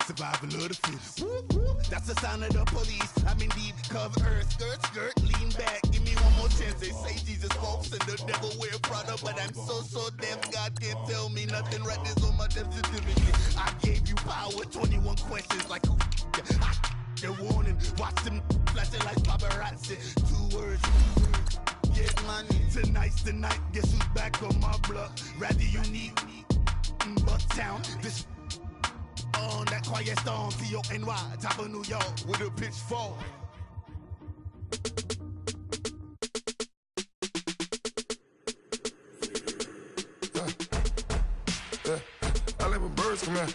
Survival of the fittest. That's the sound of the police. I'm indeed cover earth, skirt, lean back. Give me one more chance. They say Jesus walks and the devil wear Prada, but I'm so deaf. God can't tell me nothing. Right there's on my death certificate. I gave you power. 21 questions like who? They're warning. Watch them flashing like paparazzi. 2 words. Get money. Tonight's the night. Guess who's back on my block? Rather unique. Bucktown. This on that quiet storm. T-O-N-Y. Top of New York with a pitchfork. I like when birds come in.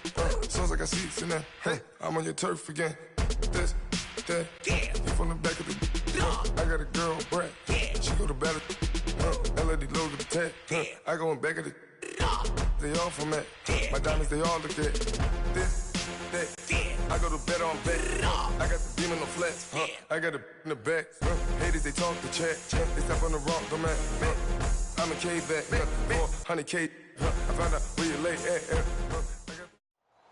Sounds like I see seats in there. Hey, I'm on your turf again. This, that, yeah. You from the back of the. I got a girl, Brad. Yeah. She go to battle. LED logo the tag. Yeah. I go in back of the. They all from that. Yeah. My diamonds, they all look at. This, that. Yeah. I go to bed on bed. I got the demon on flats. I got it in the back. Haters, they talk the chat. They step on the rock, don't man. I'm a K-back. 400K. I found out where you lay at.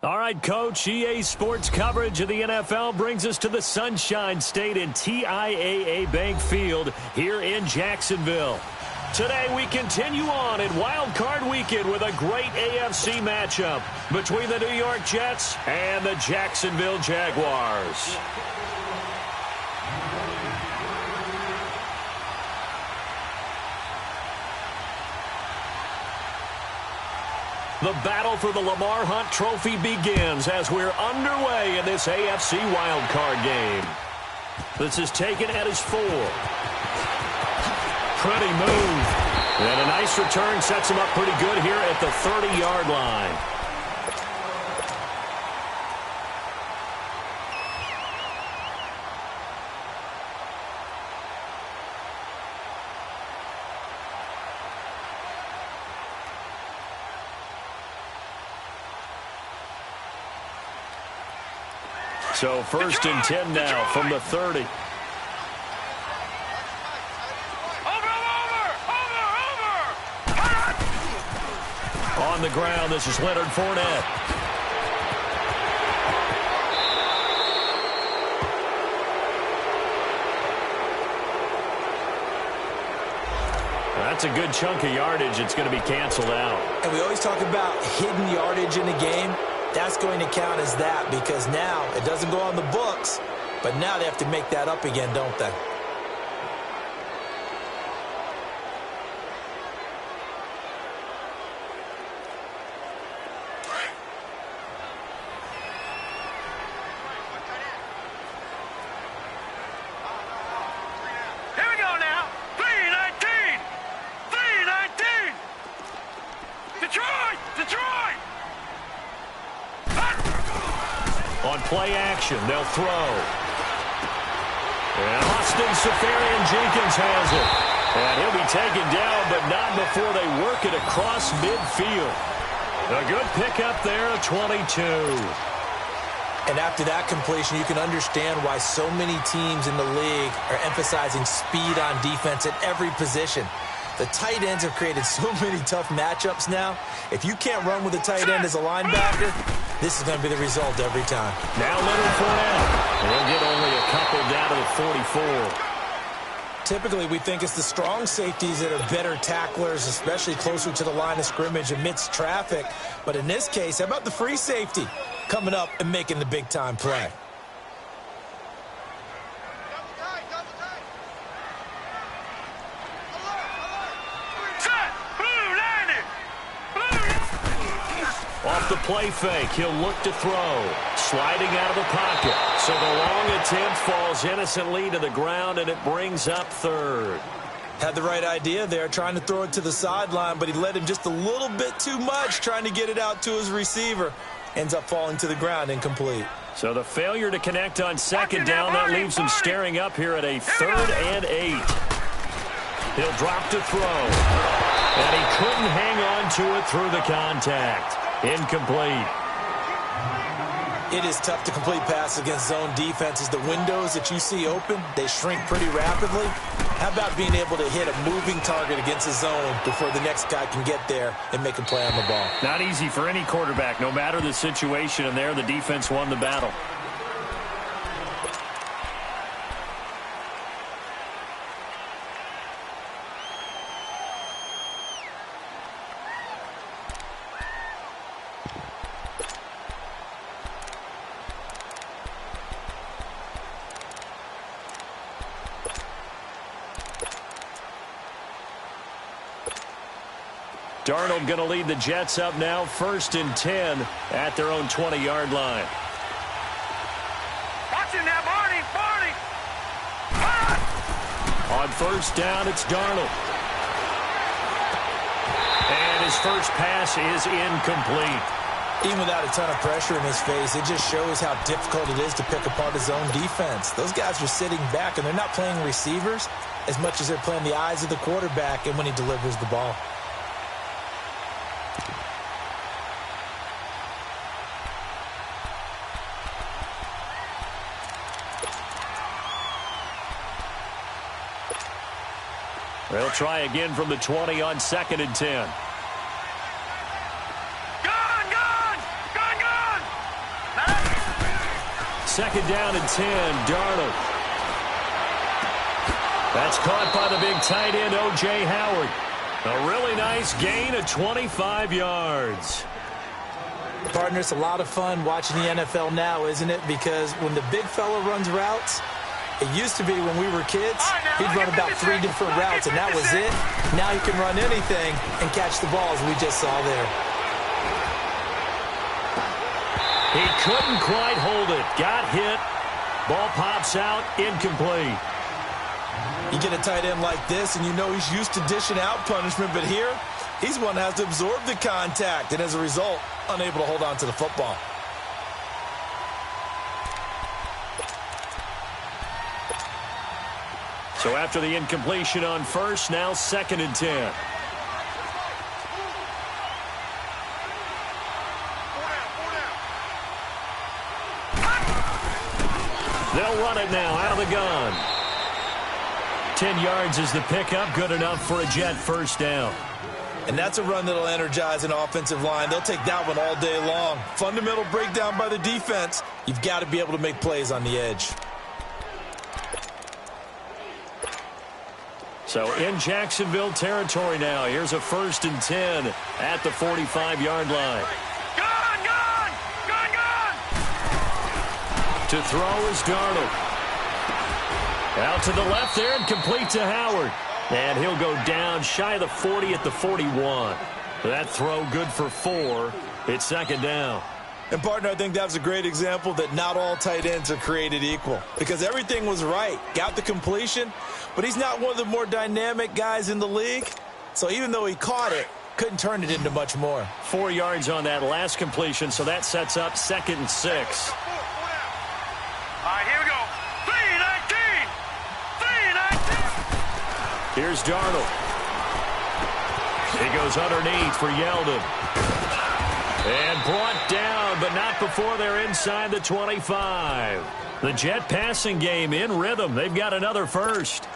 All right, Coach, EA Sports coverage of the NFL brings us to the Sunshine State in TIAA Bank Field here in Jacksonville. Today we continue on in Wild Card Weekend with a great AFC matchup between the New York Jets and the Jacksonville Jaguars. The battle for the Lamar Hunt Trophy begins as we're underway in this AFC wildcard game. This is taken at his 4. Pretty move. And a nice return sets him up pretty good here at the 30-yard line. So 1st and 10 now from the 30. On the ground, this is Leonard Fournette. That's a good chunk of yardage. It's going to be canceled out. And we always talk about hidden yardage in a game. That's going to count as that because now it doesn't go on the books, but now they have to make that up again, don't they? Here we go now. 319. 319. Detroit. On play action, they'll throw. And Austin Seferian-Jenkins has it. And he'll be taken down, but not before they work it across midfield. A good pickup there at 22. And after that completion, you can understand why so many teams in the league are emphasizing speed on defense at every position. The tight ends have created so many tough matchups now. If you can't run with a tight end as a linebacker, this is going to be the result every time. Now Leonard Fournette. He'll get only a couple down to the 44. Typically, we think it's the strong safeties that are better tacklers, especially closer to the line of scrimmage amidst traffic. But in this case, how about the free safety coming up and making the big-time play? Off the play fake, he'll look to throw. Sliding out of the pocket. So the long attempt falls innocently to the ground, and it brings up 3rd. Had the right idea there, trying to throw it to the sideline, but he led him just a little bit too much, trying to get it out to his receiver. Ends up falling to the ground, incomplete. So the failure to connect on 2nd down, that leaves him staring up here at a 3rd and 8. He'll drop to throw. And he couldn't hang on to it through the contact. Incomplete. It is tough to complete passes against zone defenses. The windows that you see open, they shrink pretty rapidly. How about being able to hit a moving target against a zone before the next guy can get there and make a play on the ball? Not easy for any quarterback, no matter the situation, and there the defense won the battle. Darnold going to lead the Jets up now, 1st and 10 at their own 20-yard line. Watch him now, Barney! On 1st down, it's Darnold. And his first pass is incomplete. Even without a ton of pressure in his face, it just shows how difficult it is to pick apart his own defense. Those guys are sitting back, and they're not playing receivers as much as they're playing the eyes of the quarterback and when he delivers the ball. They'll try again from the 20 on 2nd and 10. Gone! 2nd down and 10, Darnold. That's caught by the big tight end, O.J. Howard. A really nice gain of 25 yards. Partner, it's a lot of fun watching the NFL now, isn't it? Because when the big fella runs routes, it used to be when we were kids, he'd run about 3 different routes, and that was it. Now he can run anything and catch the balls we just saw there. He couldn't quite hold it. Got hit. Ball pops out. Incomplete. You get a tight end like this, and you know he's used to dishing out punishment, but here, he's one that has to absorb the contact, and as a result, unable to hold on to the football. So after the incompletion on 1st, now 2nd and 10. They'll run it now out of the gun. 10 yards is the pickup, good enough for a Jet 1st down. And that's a run that'll energize an offensive line. They'll take that one all day long. Fundamental breakdown by the defense. You've got to be able to make plays on the edge. So in Jacksonville territory now. Here's a 1st and 10 at the 45-yard line. Gone! To throw is Darnold. Out to the left there and complete to Howard. And he'll go down shy of the 40 at the 41. That throw good for 4. It's 2nd down. And, partner, I think that was a great example that not all tight ends are created equal. Because everything was right. Got the completion, but he's not one of the more dynamic guys in the league. So even though he caught it, couldn't turn it into much more. 4 yards on that last completion, so that sets up 2nd and 6. All right, here we go. 3-19! Here's Darnold. He goes underneath for Yeldon. And brought down, but not before they're inside the 25. The Jet passing game in rhythm. They've got another 1st.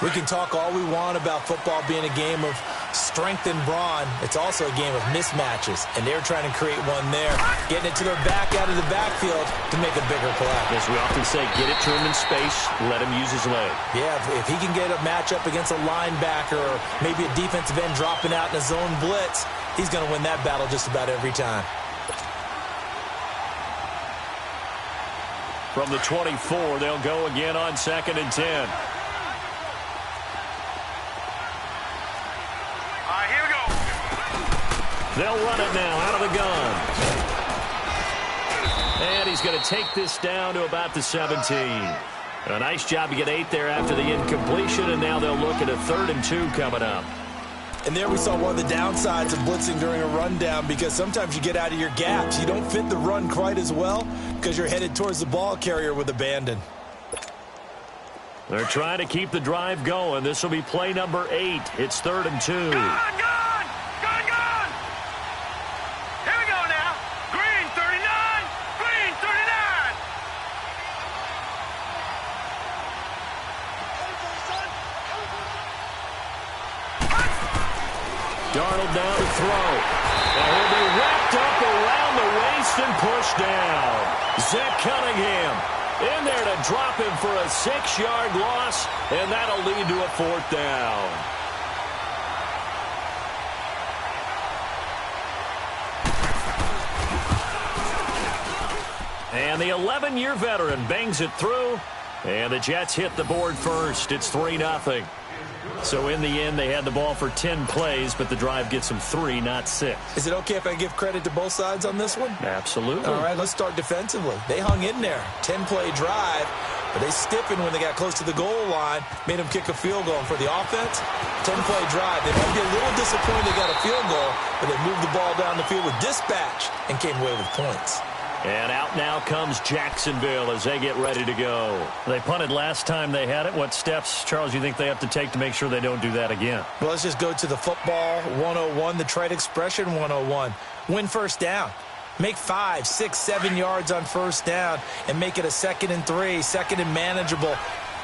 We can talk all we want about football being a game of strength and brawn. It's also a game of mismatches, and they're trying to create one there, getting it to their back out of the backfield to make a bigger play. As we often say, get it to him in space, let him use his leg. Yeah, if he can get a matchup against a linebacker or maybe a defensive end dropping out in a zone blitz, he's going to win that battle just about every time. From the 24, they'll go again on 2nd and 10. They'll run it now out of the gun. And he's going to take this down to about the 17. A nice job to get 8 there after the incompletion, and now they'll look at a 3rd and 2 coming up. And there we saw one of the downsides of blitzing during a rundown, because sometimes you get out of your gaps. You don't fit the run quite as well because you're headed towards the ball carrier with abandon. They're trying to keep the drive going. This will be play number 8. It's 3rd and 2. Gone! Here we go now. Green, 39. Darnold now to throw. And he'll be wrapped up around the waist and pushed down. Zach Cunningham in there to drop him for a 6-yard loss, and that'll lead to a 4th down. And the 11-year veteran bangs it through, and the Jets hit the board first. It's 3-0. So in the end, they had the ball for 10 plays, but the drive gets them 3, not 6. Is it okay if I give credit to both sides on this one? Absolutely. All right, let's start defensively. They hung in there. 10-play drive, but they stiffened when they got close to the goal line, made them kick a field goal. And for the offense, 10-play drive. They might be a little disappointed they got a field goal, but they moved the ball down the field with dispatch and came away with points. And out now comes Jacksonville as they get ready to go. They punted last time they had it. What steps, Charles, you think they have to take to make sure they don't do that again? Well, let's just go to the football 101, the trite expression 101. Win first down. Make 5, 6, 7 yards on first down and make it a 2nd and 3, 2nd and manageable.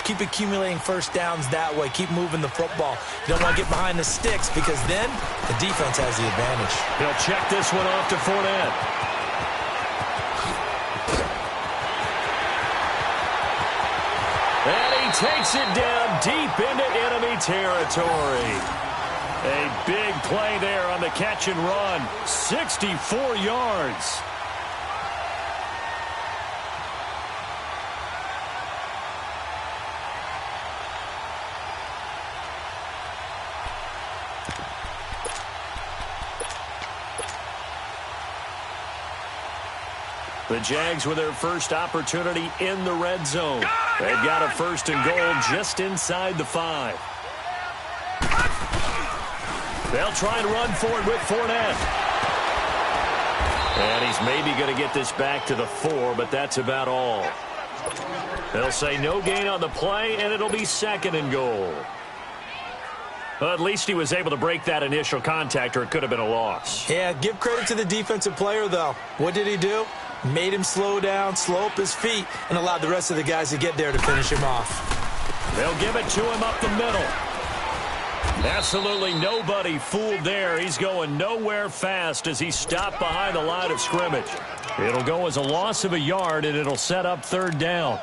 Keep accumulating first downs that way. Keep moving the football. You don't want to get behind the sticks because then the defense has the advantage. He'll check this one off to Fournette. And he takes it down deep into enemy territory. A big play there on the catch and run. 64 yards. The Jags with their first opportunity in the red zone. They've got a 1st and goal just inside the 5. They'll try and run for it with Fournette. And he's maybe going to get this back to the 4, but that's about all. They'll say no gain on the play, and it'll be 2nd and goal. Well, at least he was able to break that initial contact, or it could have been a loss. Yeah, give credit to the defensive player, though. What did he do? Made him slow down, slow up his feet, and allowed the rest of the guys to get there to finish him off. They'll give it to him up the middle. Absolutely nobody fooled there. He's going nowhere fast as he stopped behind the line of scrimmage. It'll go as a loss of a yard, and it'll set up 3rd down.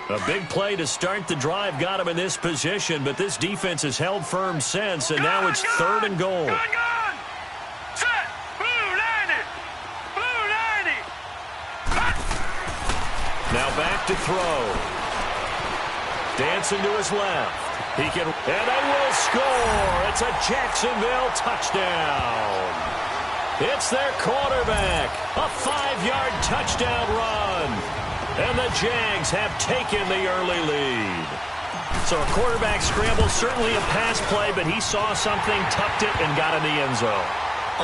A big play to start the drive got him in this position, but this defense has held firm since, and now it's 3rd and goal. Set. Blue 90. Blue 90. Now back to throw. Dancing to his left. He can, and they will score. It's a Jacksonville touchdown. It's their quarterback. A 5-yard touchdown run. And the Jags have taken the early lead. So a quarterback scramble, certainly a pass play, but he saw something, tucked it, and got in the end zone.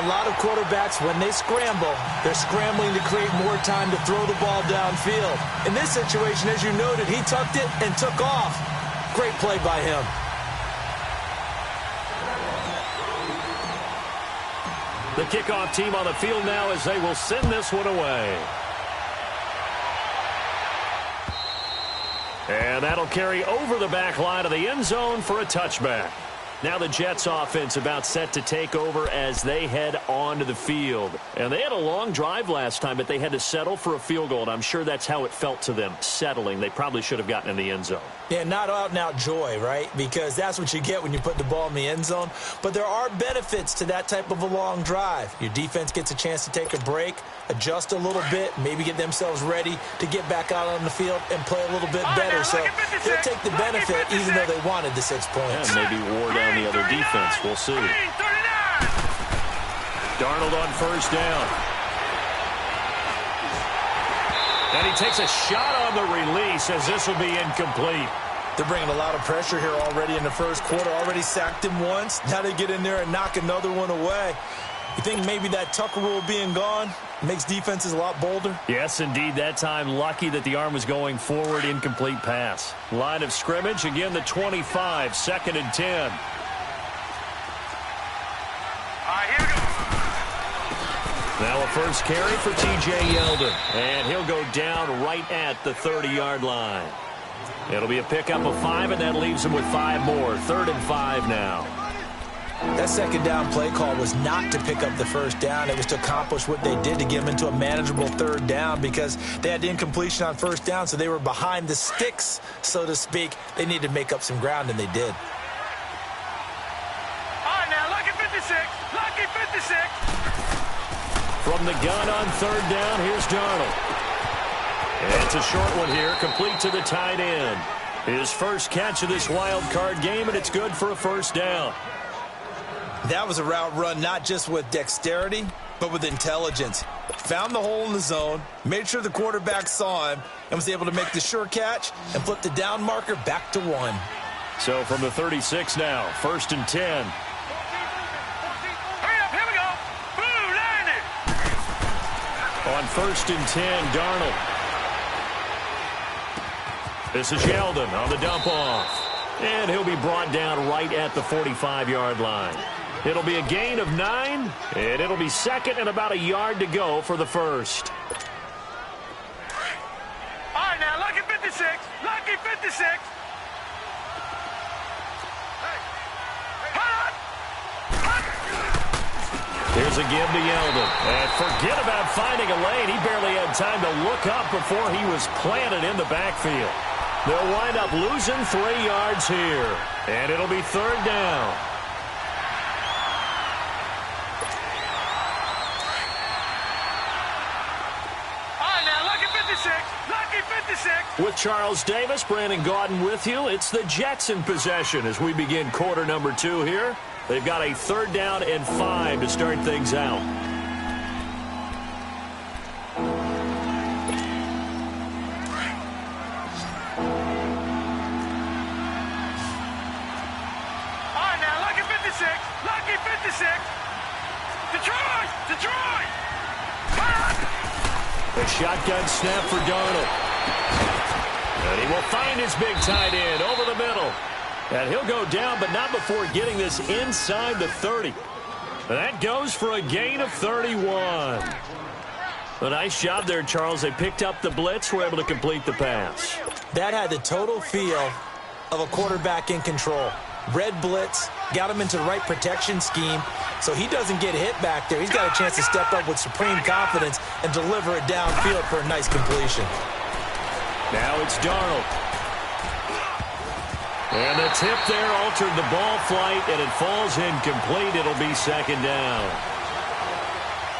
A lot of quarterbacks, when they scramble, they're scrambling to create more time to throw the ball downfield. In this situation, as you noted, he tucked it and took off. Great play by him. The kickoff team on the field now as they will send this one away. And that'll carry over the back line of the end zone for a touchback. Now the Jets offense about set to take over as they head onto the field. And they had a long drive last time, but they had to settle for a field goal, and I'm sure that's how it felt to them, settling. They probably should have gotten in the end zone. Yeah, not out-and-out joy, right? Because that's what you get when you put the ball in the end zone. But there are benefits to that type of a long drive. Your defense gets a chance to take a break, adjust a little bit, maybe get themselves ready to get back out on the field and play a little bit better. So they'll take the benefit even though they wanted the 6 points. And maybe wore down the other defense. We'll see. Darnold on first down. And he takes a shot on the release as this will be incomplete. They're bringing a lot of pressure here already in the first quarter. Already sacked him once. Now they get in there and knock another one away. You think maybe that Tucker rule being gone makes defenses a lot bolder? Yes, indeed. That time, lucky that the arm was going forward. Incomplete pass. Line of scrimmage. Again, the 25. 2nd and 10. Here we go. Now a first carry for T.J. Yeldon, and he'll go down right at the 30-yard line. It'll be a pickup of 5, and that leaves him with 5 more. 3rd and 5 now. That second down play call was not to pick up the first down. It was to accomplish what they did to get them into a manageable 3rd down because they had incompletion on first down, so they were behind the sticks, so to speak. They needed to make up some ground, and they did. All right, now, lucky 56. Lucky 56. From the gun on 3rd down, here's Darnold. And it's a short one here, complete to the tight end. His first catch of this wild card game, and it's good for a first down. That was a route run not just with dexterity, but with intelligence. Found the hole in the zone, made sure the quarterback saw him, and was able to make the sure catch and flip the down marker back to 1. So from the 36 now, 1st and 10. Hurry up, here we go. Blue line it. On 1st and 10, Darnold. This is Yeldon on the dump off. And he'll be brought down right at the 45-yard line. It'll be a gain of 9, and it'll be 2nd and about a yard to go for the first. All right, now, lucky 56. Lucky 56. Here's a give to Yeldon. And forget about finding a lane. He barely had time to look up before he was planted in the backfield. They'll wind up losing 3 yards here. And it'll be 3rd down. Lucky 56. With Charles Davis, Brandon Gaudin with you. It's the Jetson possession as we begin quarter number 2 here. They've got a 3rd down and 5 to start things out. All right, now, lucky 56. Lucky 56. Detroit! Detroit! A shotgun snap for Darnold. And he will find his big tight end over the middle. And he'll go down, but not before getting this inside the 30. And that goes for a gain of 31. A nice job there, Charles. They picked up the blitz, were able to complete the pass. That had the total feel of a quarterback in control. Red blitz, got him into the right protection scheme, so he doesn't get hit back there. He's got a chance to step up with supreme confidence and deliver it downfield for a nice completion. Now it's Darnold. And the tip there altered the ball flight, and it falls incomplete. It'll be 2nd down.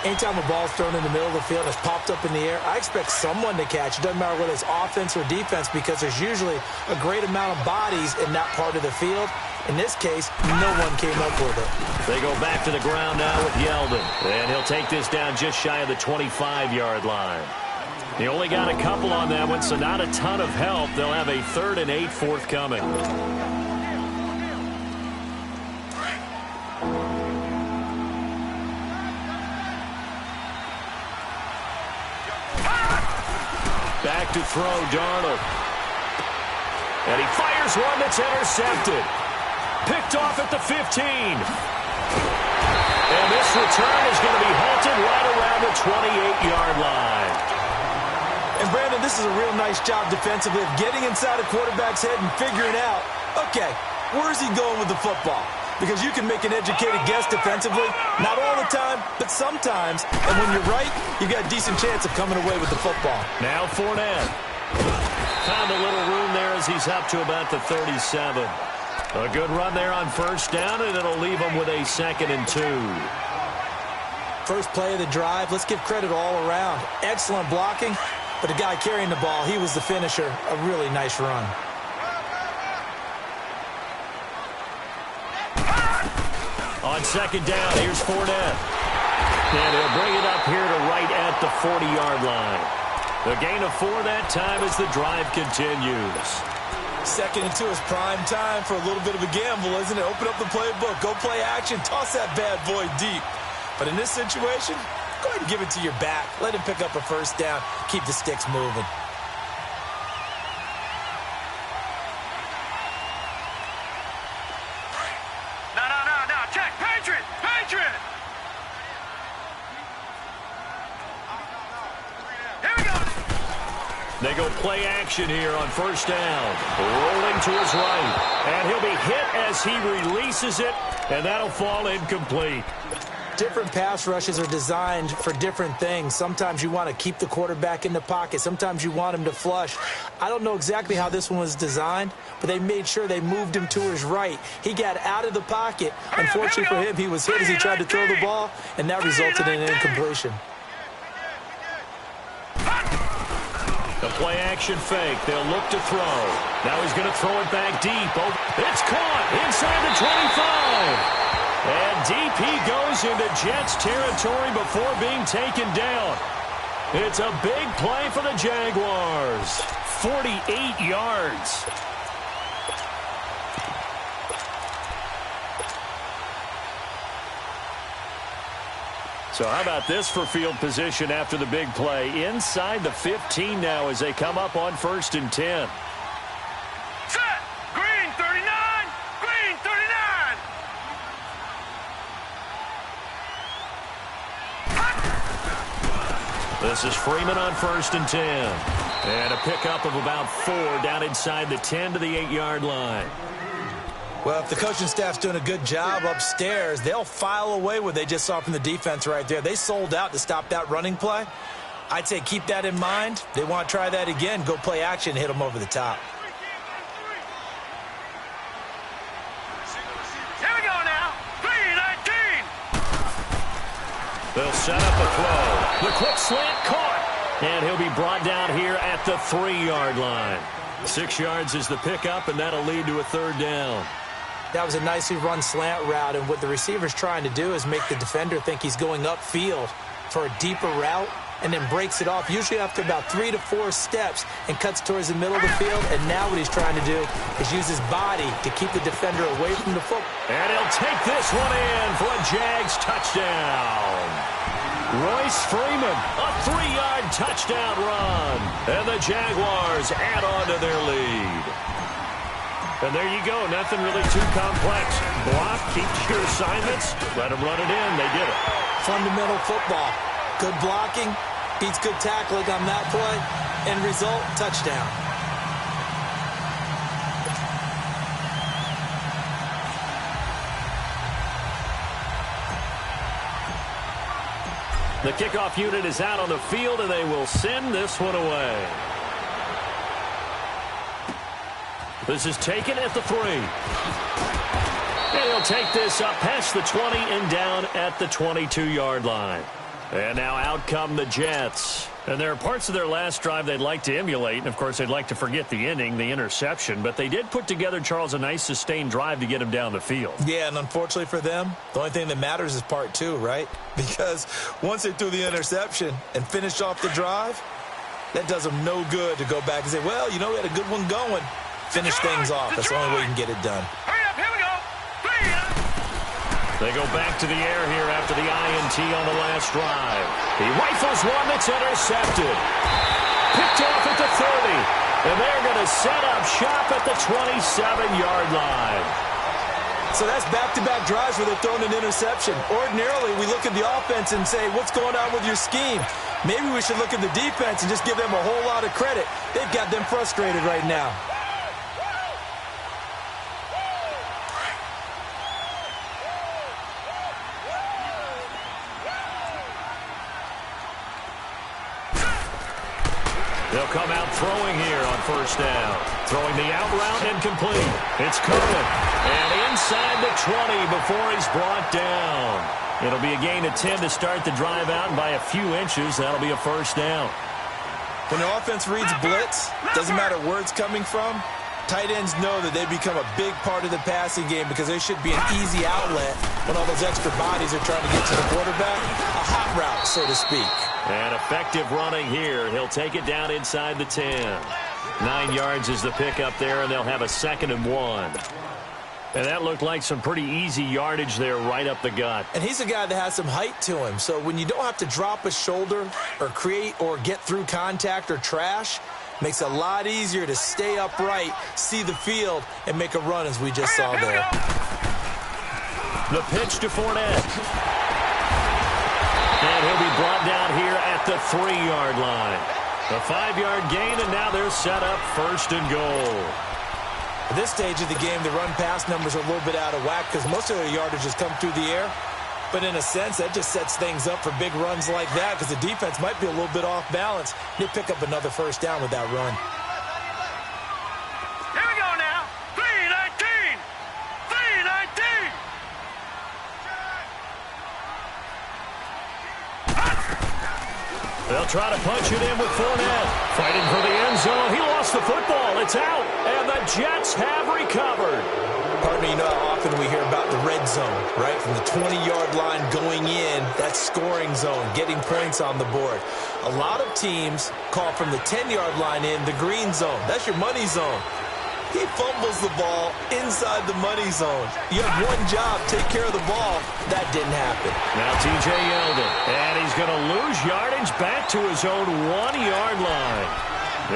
Anytime a ball's thrown in the middle of the field and it's popped up in the air, I expect someone to catch. It doesn't matter whether it's offense or defense because there's usually a great amount of bodies in that part of the field. In this case, no one came up with it. They go back to the ground now with Yeldon. And he'll take this down just shy of the 25-yard line. He only got a couple on that one, so not a ton of help. They'll have a 3rd and 8 forthcoming. Back to throw, Darnold. And he fires one that's intercepted. Picked off at the 15. And this return is going to be halted right around the 28-yard line. And, Brandon, this is a real nice job defensively of getting inside a quarterback's head and figuring out, okay, where's he going with the football? Because you can make an educated guess defensively, not all the time, but sometimes. And when you're right, you've got a decent chance of coming away with the football. Now Fournette. Found a little room there as he's up to about the 37. A good run there on 1st down, and it'll leave him with a 2nd and 2. First play of the drive, let's give credit all around. Excellent blocking, but the guy carrying the ball, he was the finisher. A really nice run. On 2nd down, here's Fournette. And he'll bring it up here to right at the 40-yard line. The gain of 4 that time as the drive continues. 2nd and 2 is prime time for a little bit of a gamble, isn't it? Open up the playbook, go play action, toss that bad boy deep. But in this situation, go ahead and give it to your back. Let him pick up a 1st down, keep the sticks moving. No, check, Patriot! play action here on first down. Rolling to his right. And he'll be hit as he releases it, and that'll fall incomplete. Different pass rushes are designed for different things. Sometimes you want to keep the quarterback in the pocket. Sometimes you want him to flush. I don't know exactly how this one was designed, but they made sure they moved him to his right. He got out of the pocket. Unfortunately for him, he was hit as he tried to throw the ball, and that resulted in an incompletion. The play-action fake. They'll look to throw. Now he's going to throw it back deep. Oh, it's caught inside the 25. And deep he goes into Jets territory before being taken down. It's a big play for the Jaguars. 48 yards. So how about this for field position after the big play? Inside the 15 now as they come up on 1st and 10. Set! Green 39! Green 39! This is Freeman on 1st and 10. And a pickup of about 4 down inside the 10 to the 8-yard line. Well, if the coaching staff's doing a good job upstairs, they'll file away what they just saw from the defense right there. They sold out to stop that running play. I'd say keep that in mind. They want to try that again. Go play action, hit them over the top. Here we go now. 3-19. They'll set up the throw. The quick slant caught. And he'll be brought down here at the 3-yard line. 6 yards is the pickup, and that'll lead to a 3rd down. That was a nicely run slant route, and what the receiver's trying to do is make the defender think he's going upfield for a deeper route and then breaks it off, usually after about 3 to 4 steps, and cuts towards the middle of the field. And now what he's trying to do is use his body to keep the defender away from the football. And he'll take this one in for a Jags touchdown. Royce Freeman, a 3-yard touchdown run. And the Jaguars add on to their lead. And there you go. Nothing really too complex. Block, keep your assignments, let them run it in. They did it. Fundamental football. Good blocking, beats good tackling on that play. End result, touchdown. The kickoff unit is out on the field, and they will send this one away. This is taken at the 3. And he'll take this up past the 20 and down at the 22-yard line. And now out come the Jets. And there are parts of their last drive they'd like to emulate. And, of course, they'd like to forget the ending, the interception. But they did put together, Charles, a nice sustained drive to get him down the field. Yeah, and unfortunately for them, the only thing that matters is part 2, right? Because once they threw the interception and finished off the drive, that does them no good to go back and say, well, you know, we had a good one going. Finish things off. That's the only way you can get it done. Hurry up, here we go. They go back to the air here after the INT on the last drive. He rifles one that's intercepted. Picked off at the 30. And they're going to set up shop at the 27-yard line. So that's back-to-back drives where they're throwing an interception. Ordinarily, we look at the offense and say, what's going on with your scheme? Maybe we should look at the defense and just give them a whole lot of credit. They've got them frustrated right now. They'll come out throwing here on 1st down. Throwing the out route and complete. It's Cohen. And inside the 20 before he's brought down. It'll be a gain of 10 to start the drive out, and by a few inches, that'll be a 1st down. When the offense reads blitz, doesn't matter where it's coming from, tight ends know that they become a big part of the passing game because there should be an easy outlet when all those extra bodies are trying to get to the quarterback. A hot route, so to speak. And effective running here. He'll take it down inside the 10. 9 yards is the pickup there, and they'll have a 2nd and 1. And that looked like some pretty easy yardage there right up the gut. And he's a guy that has some height to him. So when you don't have to drop a shoulder or create or get through contact or trash, makes it a lot easier to stay upright, see the field, and make a run as we just saw there. The pitch to Fournette. And he'll be brought down here at the 3-yard line. A 5-yard gain, and now they're set up 1st and goal. At this stage of the game, the run-pass numbers are a little bit out of whack because most of their yardage has come through the air. But in a sense, that just sets things up for big runs like that because the defense might be a little bit off balance. They pick up another 1st down with that run. Here we go now. 3-19. 3-19. They'll try to punch it in with Fournette. Fighting for the end zone. He lost the football. It's out. And the Jets have recovered. Partner, you know how often we hear about the red zone, right? From the 20-yard line going in, that's scoring zone, getting points on the board. A lot of teams call from the 10-yard line in the green zone. That's your money zone. He fumbles the ball inside the money zone. You have one job, take care of the ball. That didn't happen. Now TJ Yeldon, and he's going to lose yardage back to his own 1-yard line.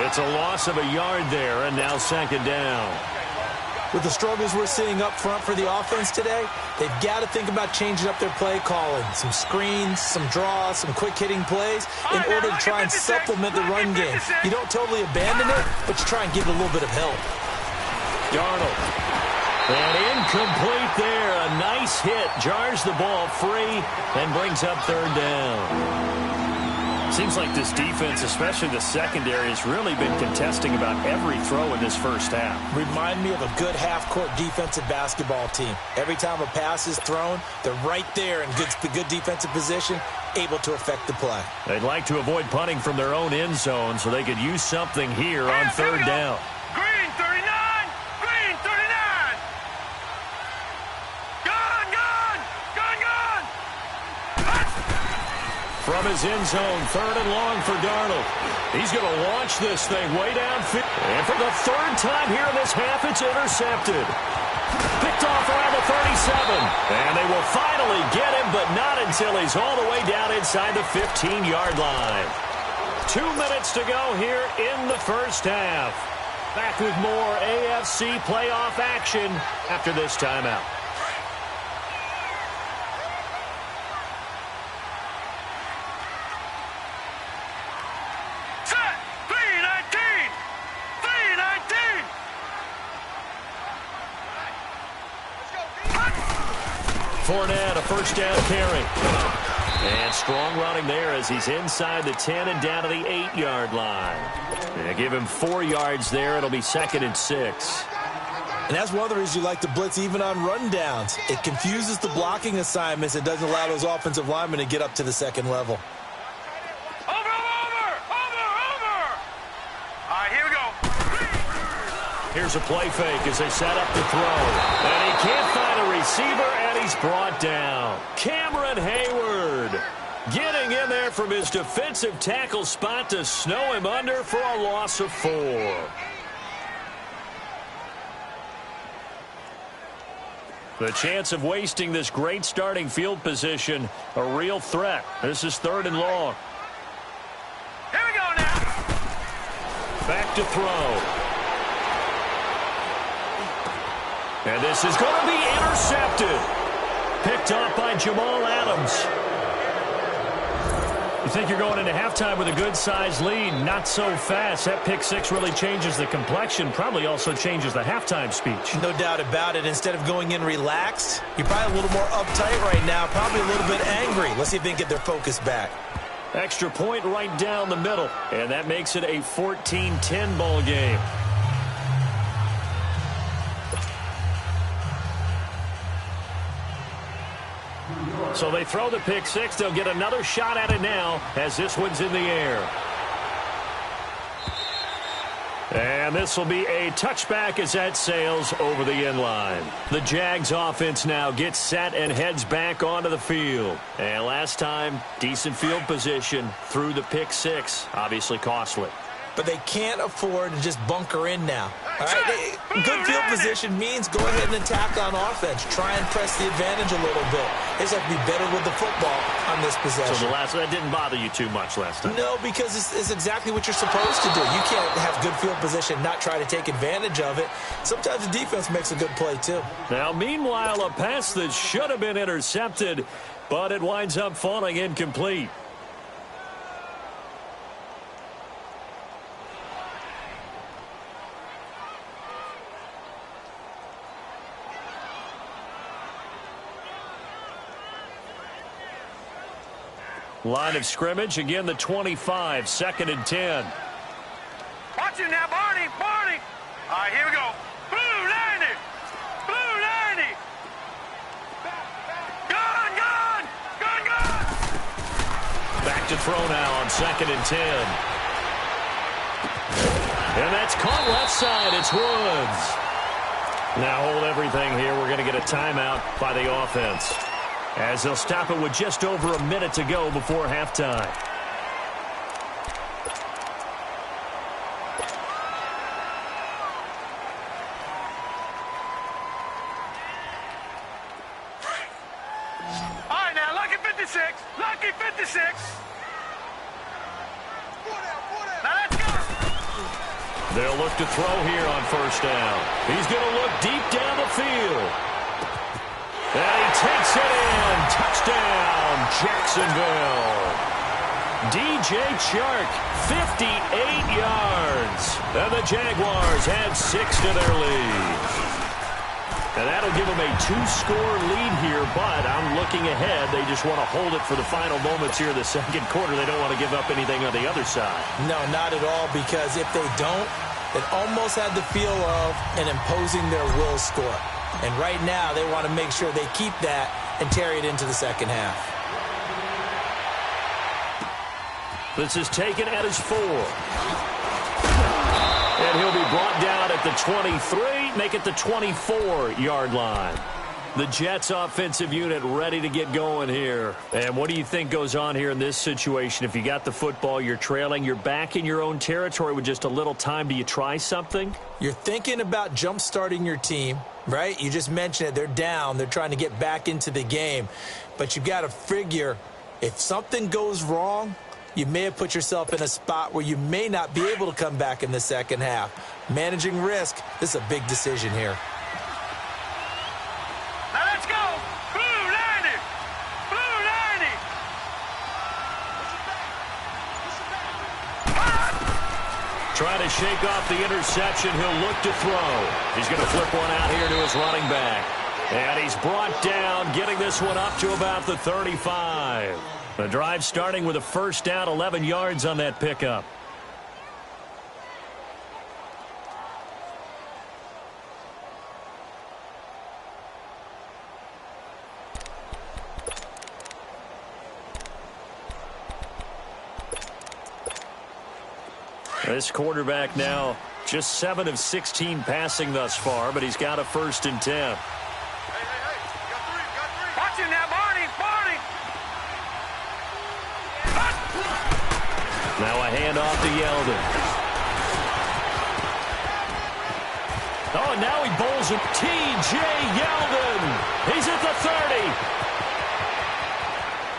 It's a loss of a yard there, and now 2nd down. With the struggles we're seeing up front for the offense today, they've got to think about changing up their play calling. Some screens, some draws, some quick-hitting plays in order to try and supplement the run game. You don't totally abandon it, but you try and give it a little bit of help. Darnold. And incomplete there. A nice hit. Jars the ball free and brings up 3rd down. Seems like this defense, especially the secondary, has really been contesting about every throw in this 1st half. Remind me of a good half-court defensive basketball team. Every time a pass is thrown, they're right there in good defensive position, able to affect the play. They'd like to avoid punting from their own end zone so they could use something here on 3rd down. Green 39. Green 39. Gone. From his end zone, 3rd and long for Darnold. He's going to launch this thing way downfield. And for the 3rd time here in this half, it's intercepted. Picked off around the 37. And they will finally get him, but not until he's all the way down inside the 15-yard line. 2 minutes to go here in the 1st half. Back with more AFC playoff action after this timeout. Fournette, a 1st down carry. And strong running there as he's inside the 10 and down to the 8-yard line. And give him 4 yards there. It'll be 2nd and 6. And that's one of the reasons you like to blitz even on rundowns. It confuses the blocking assignments. It doesn't allow those offensive linemen to get up to the 2nd level. Over. All right, here we go. Here's a play fake as they set up the throw. And he can't find a receiver, and he's brought down. Cameron Hayward getting in there from his defensive tackle spot to snow him under for a loss of 4. The chance of wasting this great starting field position, a real threat. This is 3rd and long. Here we go now. Back to throw. And this is going to be intercepted. Picked off by Jamal Adams. You think you're going into halftime with a good-sized lead. Not so fast. That pick 6 really changes the complexion. Probably also changes the halftime speech. No doubt about it. Instead of going in relaxed, you're probably a little more uptight right now. Probably a little bit angry. Let's see if they can get their focus back. Extra point right down the middle. And that makes it a 14-10 ball game. So they throw the pick 6. They'll get another shot at it now as this one's in the air. And this will be a touchback as that sails over the end line. The Jags offense now gets set and heads back onto the field. And last time, decent field position through the pick 6. Obviously costly. But they can't afford to just bunker in now. All right? Good field position means go ahead and attack on offense. Try and press the advantage a little bit. They just have to be better with the football on this possession. So that didn't bother you too much last time? No, because it's exactly what you're supposed to do. You can't have good field position and not try to take advantage of it. Sometimes the defense makes a good play, too. Now, meanwhile, a pass that should have been intercepted, but it winds up falling incomplete. Line of scrimmage, again the 25, 2nd and 10. Watch it now, Barney, Barney. All right, here we go. Blue 90. Blue 90. Gun, gun, gun, gun. Back to throw now on 2nd and 10. And that's caught left side. It's Woods. Now hold everything here. We're going to get a timeout by the offense, as they'll stop it with just over a minute to go before halftime. All right, now, lucky 56. Lucky 56. Now let's go. They'll look to throw here on 1st down. He's going to look deep down the field. And he takes it in. Touchdown, Jacksonville. DJ Chark, 58 yards. And the Jaguars add 6 to their lead. And that'll give them a 2-score lead here, but I'm looking ahead. They just want to hold it for the final moments here in the 2nd quarter. They don't want to give up anything on the other side. No, not at all, because if they don't, it almost had the feel of an imposing their will score. And right now, they want to make sure they keep that and carry it into the 2nd half. This is taken at his 4. And he'll be brought down at the 23, make it the 24-yard line. The Jets offensive unit ready to get going here. And what do you think goes on here in this situation? If you got the football, you're trailing, you're back in your own territory with just a little time. Do you try something? You're thinking about jump-starting your team, right? You just mentioned it. They're down. They're trying to get back into the game. But you've got to figure, if something goes wrong, you may have put yourself in a spot where you may not be able to come back in the 2nd half. Managing risk, this is a big decision here. Now let's go. Blue 90. Blue 90. Trying to shake off the interception. He'll look to throw. He's going to flip one out here to his running back. And he's brought down, getting this one up to about the 35. The drive starting with a 1st down, 11 yards on that pickup. This quarterback now just 7 of 16 passing thus far, but he's got a 1st and 10. Hey. Got three. Watch it now, Barney. Barney. Now a handoff to Yeldon. Oh, and now he bowls it. T.J. Yeldon. He's at the 30.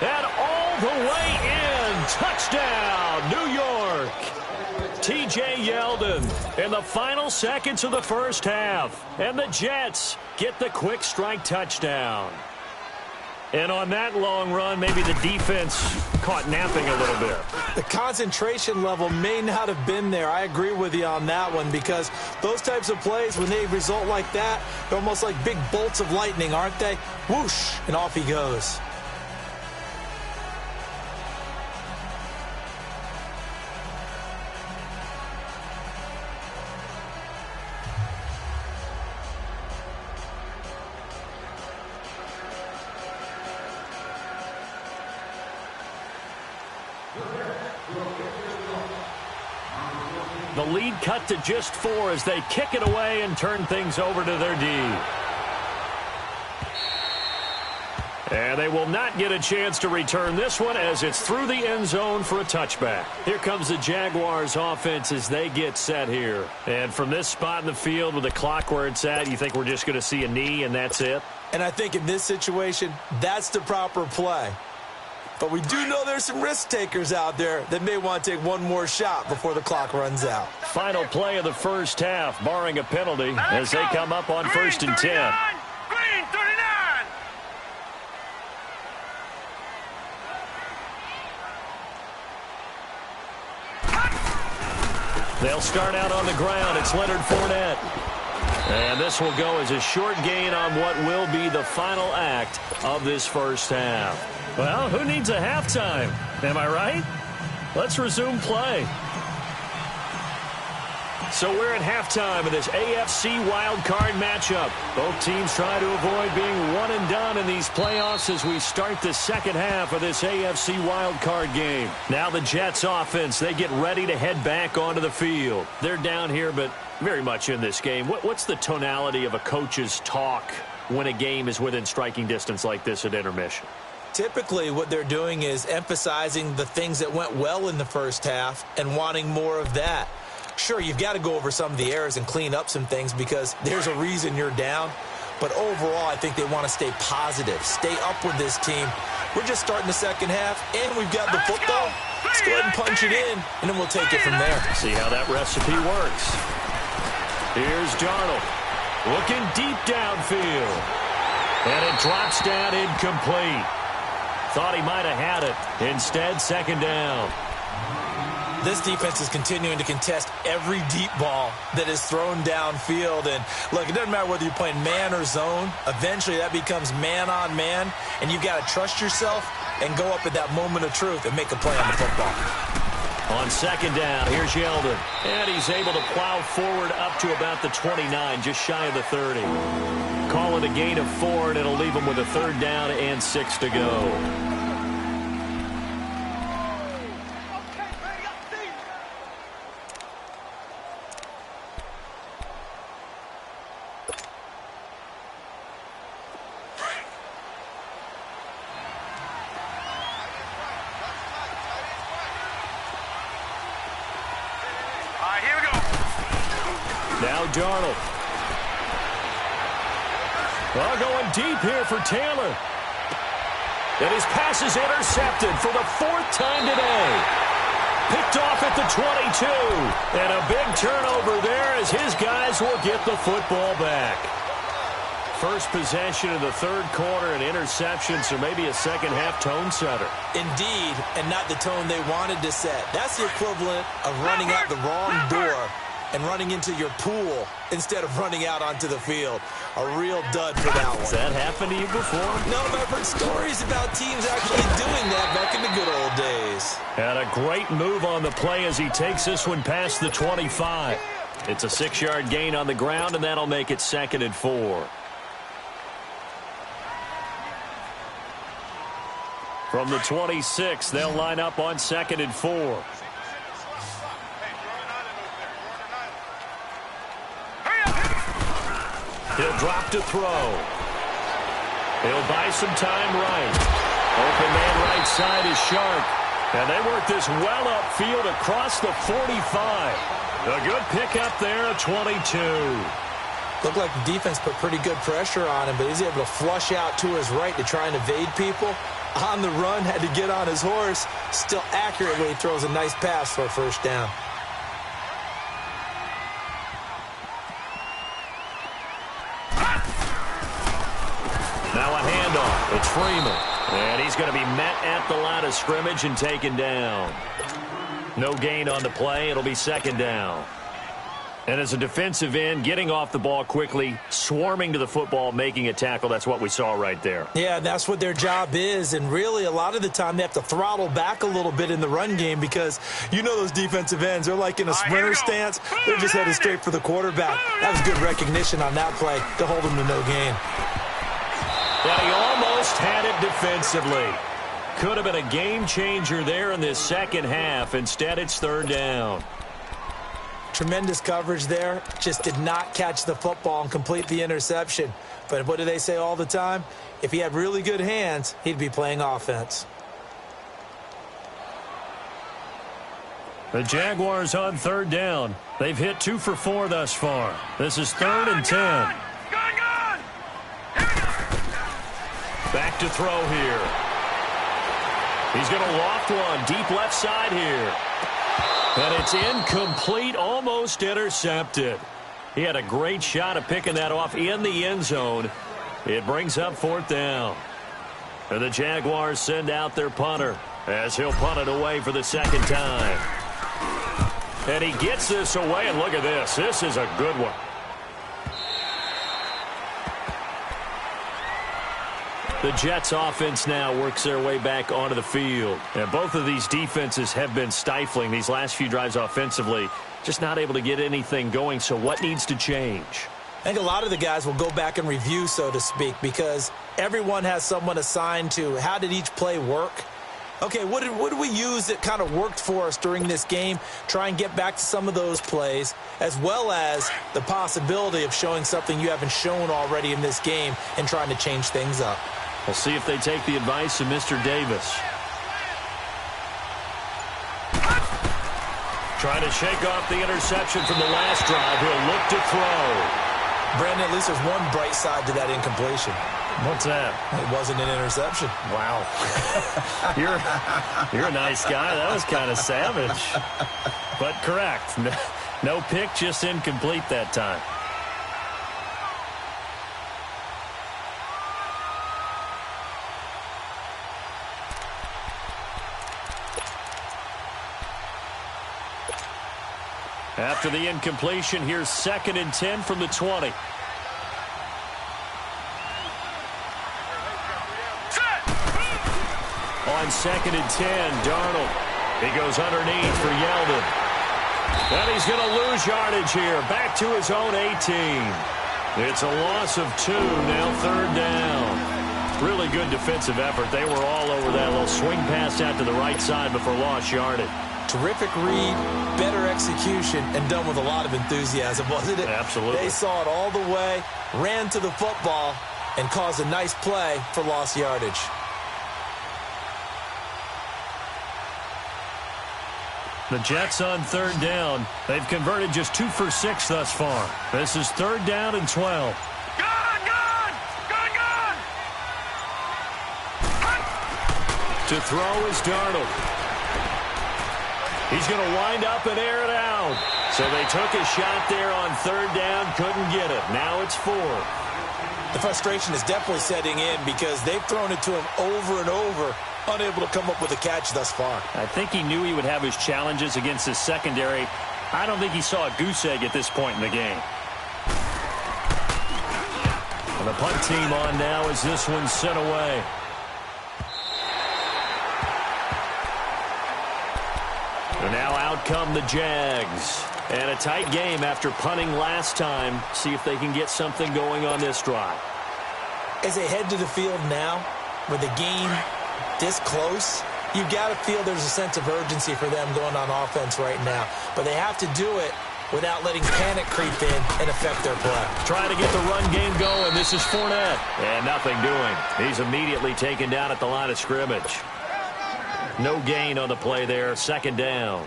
And all the way in. Touchdown, New York. T.J. Yeldon in the final seconds of the 1st half. And the Jets get the quick strike touchdown. And on that long run, maybe the defense caught napping a little bit. The concentration level may not have been there. I agree with you on that one, because those types of plays, when they result like that, they're almost like big bolts of lightning, aren't they? Whoosh, and off he goes. The lead cut to just 4 as they kick it away and turn things over to their D. And they will not get a chance to return this one, as it's through the end zone for a touchback. Here comes the Jaguars offense as they get set here. And from this spot in the field with the clock where it's at, you think we're just going to see a knee and that's it? And I think in this situation, that's the proper play. But we do know there's some risk takers out there that may want to take one more shot before the clock runs out. Final play of the 1st half, barring a penalty, as they come up on 1st and 10. Green 39. They'll start out on the ground. It's Leonard Fournette. And this will go as a short gain on what will be the final act of this 1st half. Well, who needs a halftime? Am I right? Let's resume play. So we're at halftime of this AFC wildcard matchup. Both teams try to avoid being one and done in these playoffs as we start the second half of this AFC wildcard game. Now the Jets offense, they get ready to head back onto the field. They're down here, but very much in this game. What's the tonality of a coach's talk when a game is within striking distance like this at intermission? Typically, what they're doing is emphasizing the things that went well in the first half and wanting more of that. Sure, you've got to go over some of the errors and clean up some things because there's a reason you're down. But overall, I think they want to stay positive, stay up with this team. We're just starting the second half, and we've got the football. Let's go ahead and punch it in, and then we'll take it from there. See how that recipe works. Here's Darnold, looking deep downfield. And it drops down incomplete. Thought he might have had it. Instead, second down. This defense is continuing to contest every deep ball that is thrown downfield. And, look, it doesn't matter whether you're playing man or zone. Eventually, that becomes man-on-man, and you've got to trust yourself and go up at that moment of truth and make a play on the football. On second down, here's Yeldon. And he's able to plow forward up to about the 29, just shy of the 30. Call it a gain of 4, and it'll leave him with a third down and 6 to go. Now Darnold. Well, going deep here for Taylor. And his pass is intercepted for the 4th time today. Picked off at the 22. And a big turnover there as his guys will get the football back. First possession of the third quarter, an interception, so maybe a second-half tone setter. Indeed, and not the tone they wanted to set. That's the equivalent of running out the wrong door and running into your pool instead of running out onto the field. A real dud for that one. Has that happened to you before? No, but I've heard stories about teams actually doing that back in the good old days. And a great move on the play as he takes this one past the 25. It's a 6-yard gain on the ground, and that'll make it 2nd and 4. From the 26, they'll line up on 2nd and 4. He'll drop to throw. He'll buy some time right. Open man right side is Sharp. And they work this well upfield across the 45. A good pickup there at 22. Looked like the defense put pretty good pressure on him, but he's able to flush out to his right to try and evade people. On the run, had to get on his horse. Still accurately throws a nice pass for a first down. Now a handoff. It's Freeman. And he's going to be met at the line of scrimmage and taken down. No gain on the play. It'll be 2nd down. And as a defensive end, getting off the ball quickly, swarming to the football, making a tackle, that's what we saw right there. Yeah, that's what their job is. And really, a lot of the time, they have to throttle back a little bit in the run game because you know those defensive ends, they're like in a sprinter stance. They're just headed straight for the quarterback. That was good recognition on that play to hold him to no gain. But he almost had it defensively. Could have been a game changer there in this second half. Instead, it's 3rd down. Tremendous coverage there. Just did not catch the football and complete the interception. But what do they say all the time? If he had really good hands, he'd be playing offense. The Jaguars on 3rd down. They've hit 2 for 4 thus far. This is 3rd and 10. Back to throw here. He's going to loft one deep left side here. And it's incomplete, almost intercepted. He had a great shot at picking that off in the end zone. It brings up 4th down. And the Jaguars send out their punter as he'll punt it away for the 2nd time. And he gets this away, and look at this. This is a good one. The Jets offense now works their way back onto the field. And both of these defenses have been stifling these last few drives offensively. Just not able to get anything going, so what needs to change? I think a lot of the guys will go back and review, so to speak, because everyone has someone assigned to how did each play work. Okay, what did we use that kind of worked for us during this game? Try and get back to some of those plays, as well as the possibility of showing something you haven't shown already in this game and trying to change things up. We'll see if they take the advice of Mr. Davis. Trying to shake off the interception from the last drive. He'll look to throw. Brandon, at least there's one bright side to that incompletion. What's that? It wasn't an interception. Wow. You're a nice guy. That was kind of savage. But correct. No pick, just incomplete that time. After the incompletion, here's 2nd and 10 from the 20. On 2nd and 10, Darnold. He goes underneath for Yeldon. And he's going to lose yardage here. Back to his own 18. It's a loss of 2, now 3rd down. Really good defensive effort. They were all over that little swing pass out to the right side before lost yardage. Terrific read, better execution, and done with a lot of enthusiasm, wasn't it? Absolutely. They saw it all the way, ran to the football, and caused a nice play for lost yardage. The Jets on 3rd down. They've converted just 2 for 6 thus far. This is 3rd down and 12. Gone! To throw is Darnold. He's going to wind up and air it out. So they took a shot there on 3rd down, couldn't get it. Now it's 4. The frustration is definitely setting in because they've thrown it to him over and over, unable to come up with a catch thus far. I think he knew he would have his challenges against his secondary. I don't think he saw a goose egg at this point in the game. And the punt team on now as this one's sent away. And now out come the Jags. And a tight game after punting last time. See if they can get something going on this drive. As they head to the field now, with the game this close, you've got to feel there's a sense of urgency for them going on offense right now. But they have to do it without letting panic creep in and affect their play. Trying to get the run game going. This is Fournette. And nothing doing. He's immediately taken down at the line of scrimmage. No gain on the play there. 2nd down.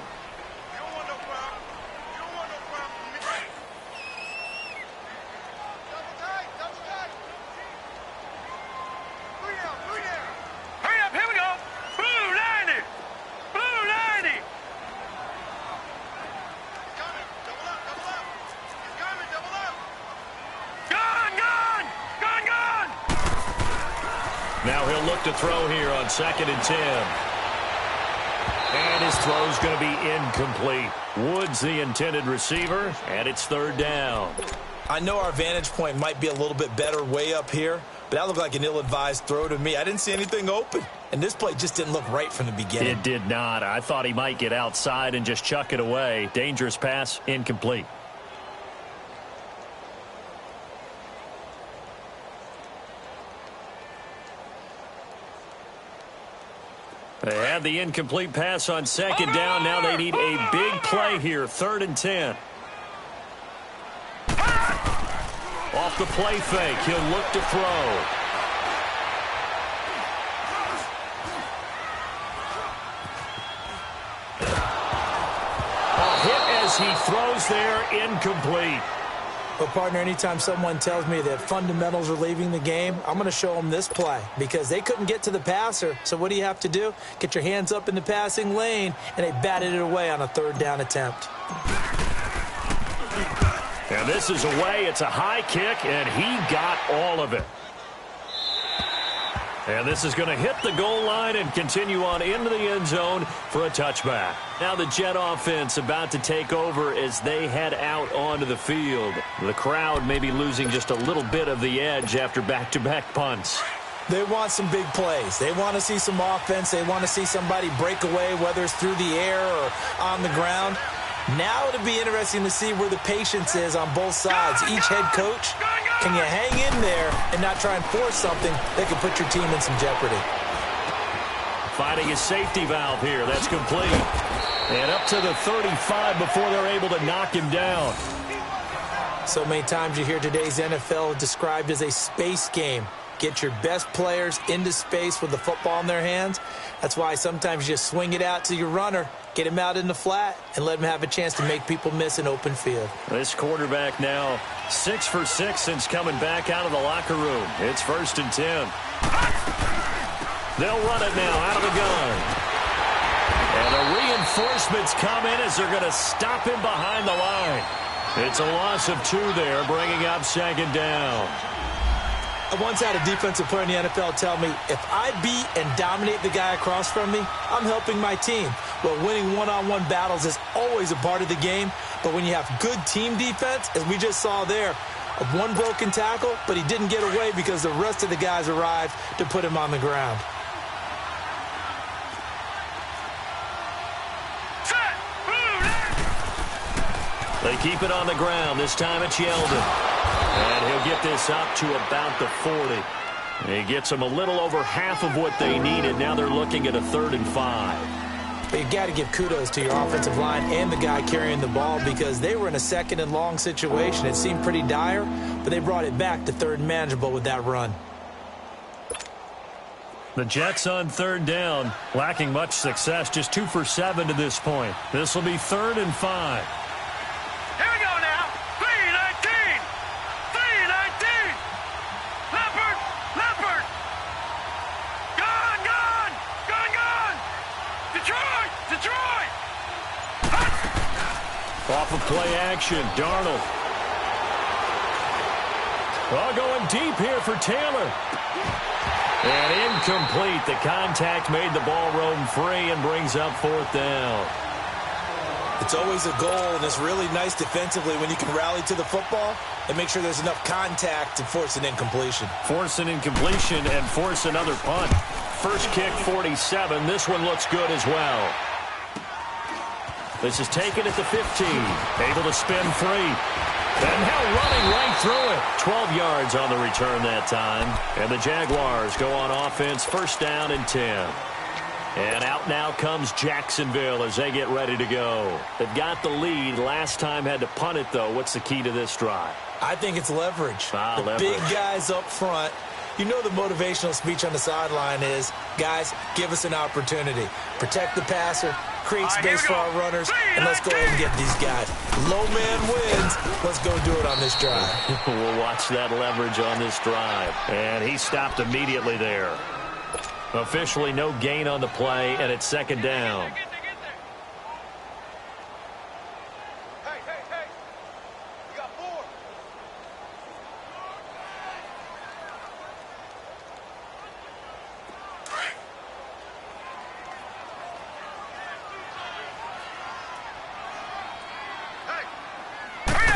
Hurry up, here we go. Blue 90. Blue 90. Gone. Now he'll look to throw here on 2nd and 10. And his throw's going to be incomplete. Woods the intended receiver, and it's 3rd down. I know our vantage point might be a little bit better way up here, but that looked like an ill-advised throw to me. I didn't see anything open, and this play just didn't look right from the beginning. It did not. I thought he might get outside and just chuck it away. Dangerous pass, incomplete. They had the incomplete pass on 2nd down. Now they need a big play here. 3rd and 10. Off the play fake. He'll look to throw. A hit as he throws there. Incomplete. But, partner, anytime someone tells me that fundamentals are leaving the game, I'm going to show them this play because they couldn't get to the passer. So what do you have to do? Get your hands up in the passing lane, and they batted it away on a 3rd down attempt. And this is away. It's a high kick, and he got all of it. And this is going to hit the goal line and continue on into the end zone for a touchback. Now the Jet offense about to take over as they head out onto the field. The crowd may be losing just a little bit of the edge after back-to-back punts. They want some big plays. They want to see some offense. They want to see somebody break away, whether it's through the air or on the ground. Now it'll be interesting to see where the patience is on both sides. Each head coach, can you hang in there and not try and force something that can put your team in some jeopardy? Finding a safety valve here. That's complete. And up to the 35 before they're able to knock him down. So many times you hear today's NFL described as a space game. Get your best players into space with the football in their hands. That's why sometimes you just swing it out to your runner, get him out in the flat, and let him have a chance to make people miss an open field. This quarterback now 6 for 6 since coming back out of the locker room. It's 1st and 10. They'll run it now out of the gun. And the reinforcements come in as they're going to stop him behind the line. It's a loss of 2 there, bringing up 2nd down. I once had a defensive player in the NFL tell me, if I beat and dominate the guy across from me, I'm helping my team. Well, winning one-on-one battles is always a part of the game, but when you have good team defense, as we just saw there, one broken tackle, but he didn't get away because the rest of the guys arrived to put him on the ground. They keep it on the ground. This time it's Yeldon. And he'll get this up to about the 40. He gets them a little over half of what they needed. Now they're looking at a 3rd and 5. But you got to give kudos to your offensive line and the guy carrying the ball because they were in a 2nd and long situation. It seemed pretty dire, but they brought it back to 3rd and manageable with that run. The Jets on 3rd down, lacking much success, just 2 for 7 to this point. This will be 3rd and 5. Here we go now. 3-19. 3-19. Leopard. Leopard. Gone, gone. Gone, gone. Detroit. Detroit. Off of play action, Darnold. Oh, going deep here for Taylor. And incomplete. The contact made the ball roam free and brings up 4th down. It's always a goal, and it's really nice defensively when you can rally to the football and make sure there's enough contact to force an incompletion. Force an incompletion and force another punt. First kick, 47. This one looks good as well. This is taken at the 15. Able to spin free. And now running right through it. 12 yards on the return that time. And the Jaguars go on offense, 1st down and 10. And out now comes Jacksonville as they get ready to go. They've got the lead. Last time had to punt it, though. What's the key to this drive? I think it's leverage. Leverage. Big guys up front. You know the motivational speech on the sideline is, guys, give us an opportunity. Protect the passer, create space for our runners, and let's go ahead and get these guys. Low man wins. Let's go do it on this drive. We'll watch that leverage on this drive. And he stopped immediately there. Officially no gain on the play, and it's 2nd down. Hey. You got 4.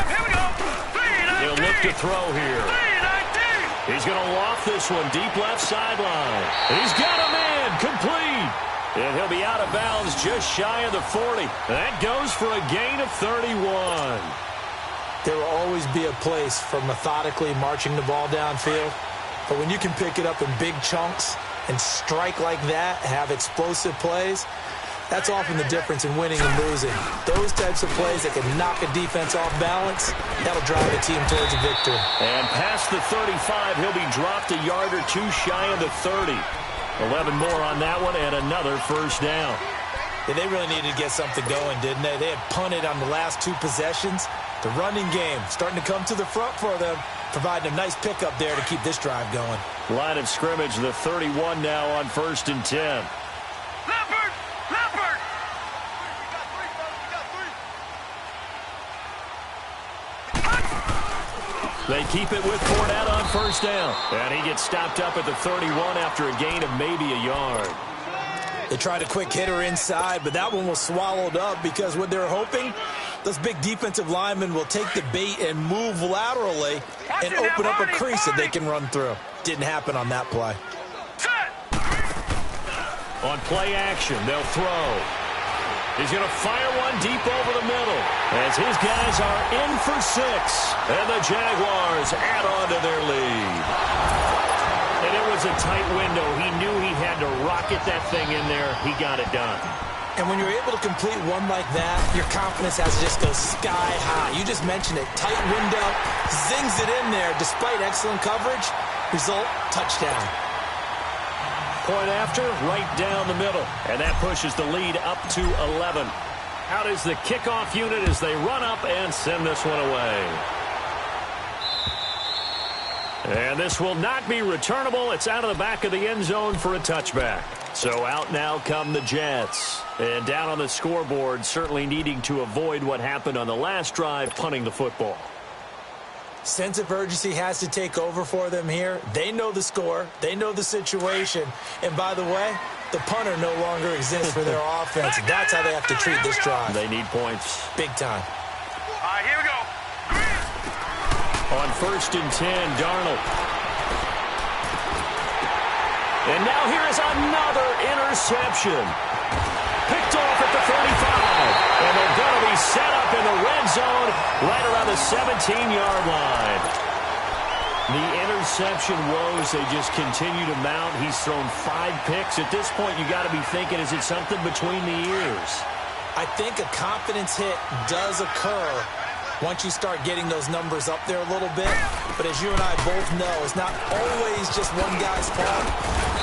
Here we go. He'll look to throw here. He's going to loft this one deep left sideline. He's got a man complete. And he'll be out of bounds just shy of the 40. That goes for a gain of 31. There will always be a place for methodically marching the ball downfield. But when you can pick it up in big chunks and strike like that, have explosive plays, that's often the difference in winning and losing. Those types of plays that can knock a defense off balance, that'll drive a team towards a victory. And past the 35, he'll be dropped a yard or 2 shy of the 30. 11 more on that one and another 1st down. Yeah, they really needed to get something going, didn't they? They had punted on the last 2 possessions. The running game starting to come to the front for them, providing a nice pickup there to keep this drive going. Line of scrimmage, the 31 now on 1st and 10. Leopard! Leopard! They keep it with Fournette on 1st down. And he gets stopped up at the 31 after a gain of maybe a yard. They tried a quick hitter inside, but that one was swallowed up because what they're hoping, those big defensive linemen will take the bait and move laterally and open up a crease that they can run through. Didn't happen on that play. On play action, they'll throw. He's going to fire one deep over the middle as his guys are in for 6. And the Jaguars add on to their lead. And it was a tight window. He knew he had to rocket that thing in there. He got it done. And when you're able to complete one like that, your confidence has to just go sky high. You just mentioned it. Tight window, zings it in there despite excellent coverage. Result, touchdown. Point after, right down the middle. And that pushes the lead up to 11. Out is the kickoff unit as they run up and send this one away. And this will not be returnable. It's out of the back of the end zone for a touchback. So out now come the Jets. And down on the scoreboard, certainly needing to avoid what happened on the last drive, punting the football. Sense of urgency has to take over for them here. They know the score. They know the situation. And by the way, the punter no longer exists for their offense. That's how they have to treat this drive. They need points. Big time. All right, here we go. On 1st and 10, Darnold. And now here is another interception. Picked off at the 35. And they're going to be set up in the red zone right around the 17-yard line. The interception woes, they just continue to mount. He's thrown 5 picks. At this point, you got to be thinking, is it something between the ears? I think a confidence hit does occur once you start getting those numbers up there a little bit. But as you and I both know, it's not always just one guy's fault.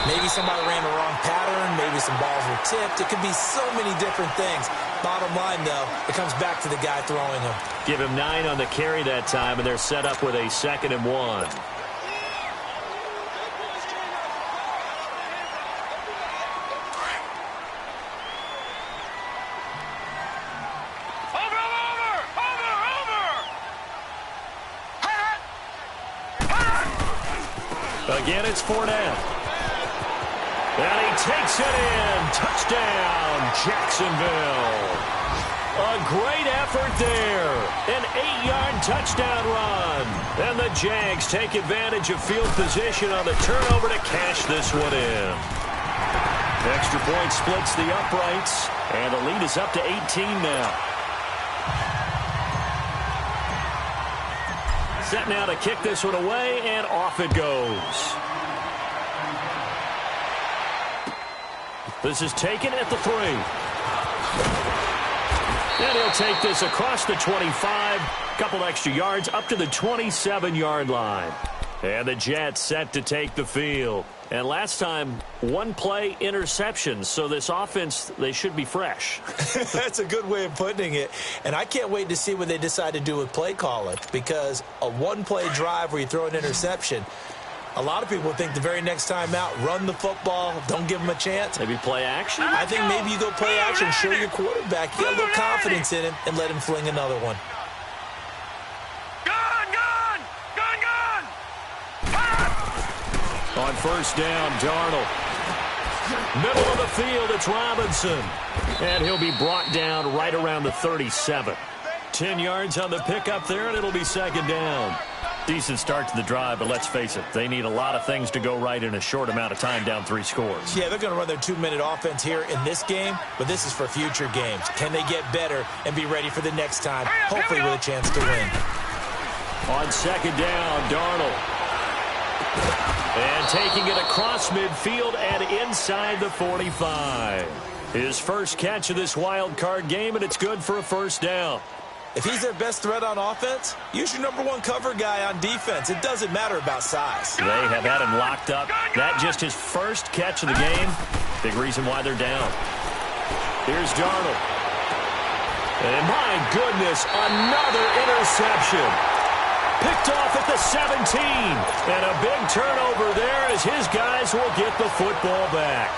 Maybe somebody ran the wrong pattern. Maybe some balls were tipped. It could be so many different things. Bottom line, though, it comes back to the guy throwing them. Give him 9 on the carry that time, and they're set up with a 2nd and 1. Again, it's Fournette. And he takes it in. Touchdown, Jacksonville. A great effort there. An 8-yard touchdown run. And the Jags take advantage of field position on the turnover to cash this one in. Extra point splits the uprights. And the lead is up to 18 now. Set now to kick this one away, and off it goes. This is taken at the 3. And he'll take this across the 25. Couple extra yards up to the 27-yard line. And the Jets set to take the field. And last time, 1 play interception. So this offense, they should be fresh. That's a good way of putting it. And I can't wait to see what they decide to do with play calling. Because a 1-play drive where you throw an interception, a lot of people think the very next time out, run the football, don't give them a chance. Maybe play action? I think maybe you go play action, show your quarterback, you got a little confidence in him, and let him fling another one. On 1st down, Darnold. Middle of the field, it's Robinson. And he'll be brought down right around the 37. 10 yards on the pickup there, and it'll be 2nd down. Decent start to the drive, but let's face it, they need a lot of things to go right in a short amount of time down 3 scores. Yeah, they're going to run their 2-minute offense here in this game, but this is for future games. Can they get better and be ready for the next time, hopefully with a chance to win? On 2nd down, Darnold. And taking it across midfield and inside the 45. His first catch of this wild card game, and it's good for a 1st down. If he's their best threat on offense, use your #1 cover guy on defense. It doesn't matter about size. They have had him locked up. That just his first catch of the game. Big reason why they're down. Here's Darnold. And my goodness, another interception. Picked off at the 17. And a big turnover there as his guys will get the football back.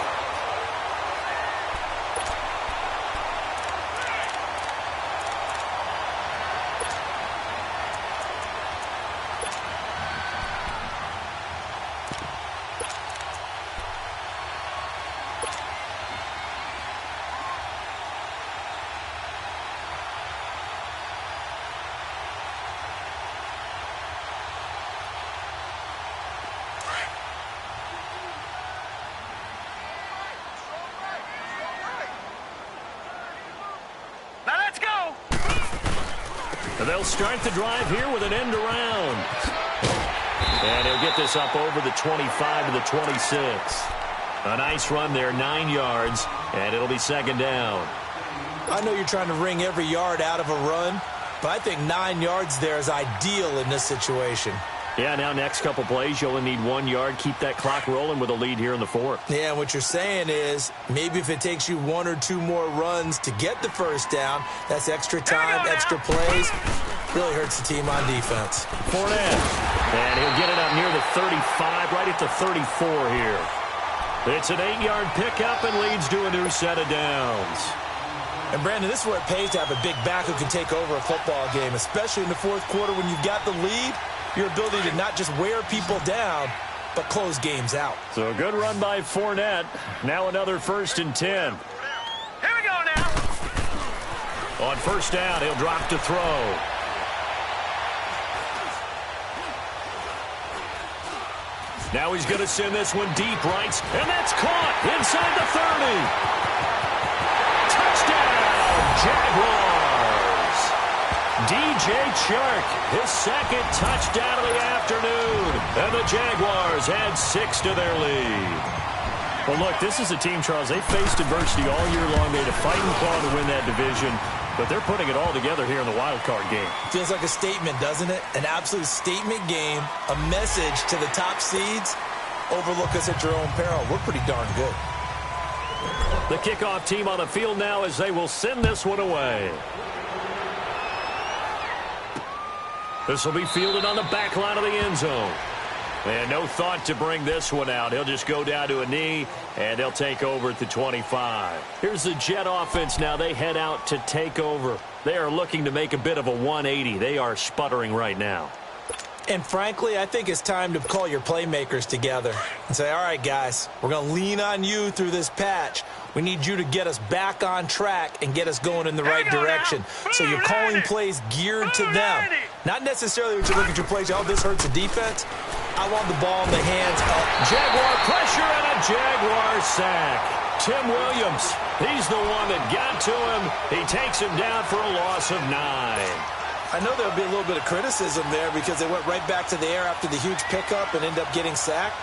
They'll start the drive here with an end around. And he'll get this up over the 25 to the 26. A nice run there, 9 yards, and it'll be second down. I know you're trying to wring every yard out of a run, but I think 9 yards there is ideal in this situation. Yeah, now next couple plays, you only need 1 yard. Keep that clock rolling with a lead here in the fourth. Yeah, what you're saying is maybe if it takes you 1 or 2 more runs to get the first down, that's extra time, extra plays. Really hurts the team on defense. Fournette, and he'll get it up near the 35, right at the 34 here. It's an 8-yard pickup and leads to a new set of downs. And, Brandon, this is where it pays to have a big back who can take over a football game, especially in the fourth quarter when you've got the lead. Your ability to not just wear people down, but close games out. So a good run by Fournette. Now another 1st and 10. Here we go now. On first down, he'll drop to throw. Now he's going to send this one deep right, and that's caught inside the 30. Touchdown, Jaguars. DJ Chark, his second touchdown of the afternoon. And the Jaguars add 6 to their lead. Well, look, this is a team, Charles. They faced adversity all year long. They had to fight and claw to win that division. But they're putting it all together here in the wild card game. Feels like a statement, doesn't it? An absolute statement game, a message to the top seeds. Overlook us at your own peril. We're pretty darn good. The kickoff team on the field now as they will send this one away. This will be fielded on the back line of the end zone. And no thought to bring this one out. He'll just go down to a knee, and they'll take over at the 25. Here's the Jet offense now. They head out to take over. They are looking to make a bit of a 180. They are sputtering right now. And frankly, I think it's time to call your playmakers together and say, all right, guys, we're going to lean on you through this patch. We need you to get us back on track and get us going in the right direction. So you're calling plays geared to them. Not necessarily when you look at your plays, oh, this hurts the defense. I want the ball in the hands of Jaguar pressure and a Jaguar sack. Tim Williams, he's the one that got to him. He takes him down for a loss of 9. I know there'll be a little bit of criticism there because they went right back to the air after the huge pickup and end up getting sacked.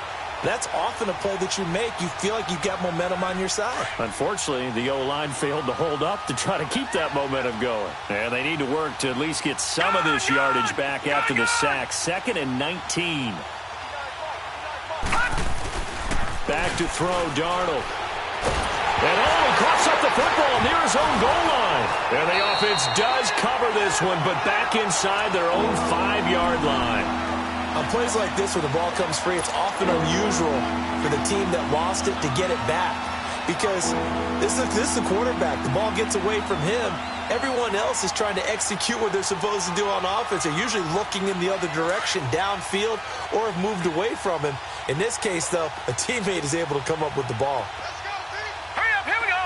That's often a play that you make. You feel like you've got momentum on your side. Unfortunately, the O-line failed to hold up to try to keep that momentum going. And they need to work to at least get some of this yardage back after the sack. 2nd and 19. Back to throw, Darnold. And coughs up the football near his own goal line. And the offense does cover this one, but back inside their own 5-yard line. On plays like this where the ball comes free, it's often unusual for the team that lost it to get it back. Because this is the quarterback. The ball gets away from him. Everyone else is trying to execute what they're supposed to do on offense. They're usually looking in the other direction, downfield, or have moved away from him. In this case, though, a teammate is able to come up with the ball. Hurry up, here we go.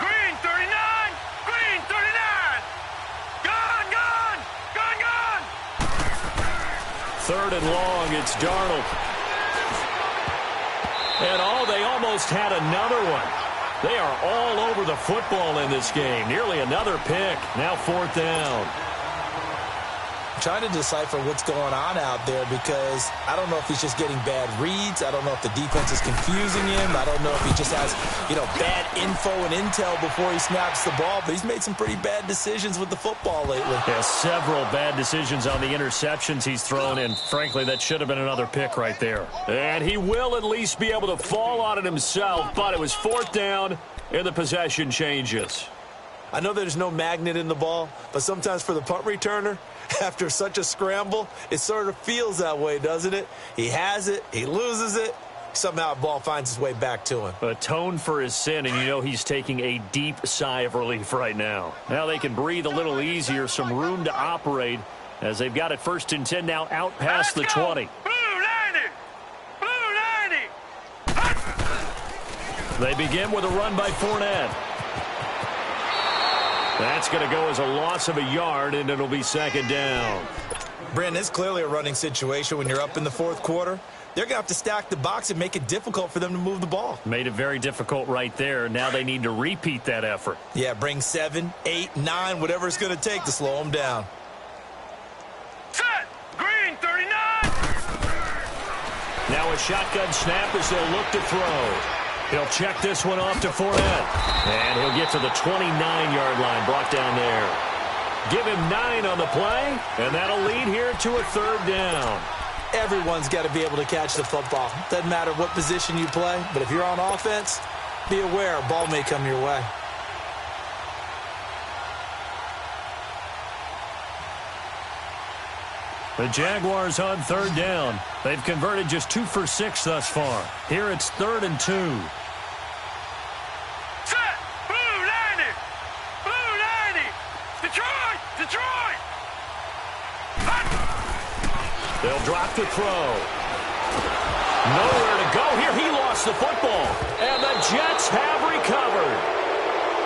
Green 39, green 39. Gone, gone, gone, gone. 3rd and long, it's Darnold. And they almost had another one. They are all over the football in this game. Nearly another pick. Now 4th down. I'm trying to decipher what's going on out there because I don't know if he's just getting bad reads. I don't know if the defense is confusing him. I don't know if he just has, bad info and intel before he snaps the ball. But he's made some pretty bad decisions with the football lately. Yeah, several bad decisions on the interceptions he's thrown in. Frankly, that should have been another pick right there. And he will at least be able to fall on it himself. But it was 4th down, and the possession changes. I know there's no magnet in the ball, but sometimes for the punt returner, after such a scramble, it sort of feels that way, doesn't it? He has it, he loses it, somehow the ball finds its way back to him. Atone for his sin, and he's taking a deep sigh of relief right now. Now they can breathe a little easier, some room to operate as they've got it 1st and 10 now out past the 20. Blue 90, blue 90. They begin with a run by Fournette. That's going to go as a loss of a yard, and it'll be 2nd down. Brandon, it's clearly a running situation when you're up in the 4th quarter. They're going to have to stack the box and make it difficult for them to move the ball. Made it very difficult right there. Now they need to repeat that effort. Yeah, bring 7, 8, 9, whatever it's going to take to slow them down. Now a shotgun snap as they'll look to throw. He'll check this one off to Fournette. And he'll get to the 29-yard line, brought down there. Give him 9 on the play, and that'll lead here to a 3rd down. Everyone's got to be able to catch the football. Doesn't matter what position you play, but if you're on offense, be aware a ball may come your way. The Jaguars on 3rd down. They've converted just 2 for 6 thus far. Here it's 3rd and 2. Set! Blue 90! Blue 90! Detroit! Detroit! Hot! They'll drop the throw. Nowhere to go here. He lost the football. And the Jets have recovered.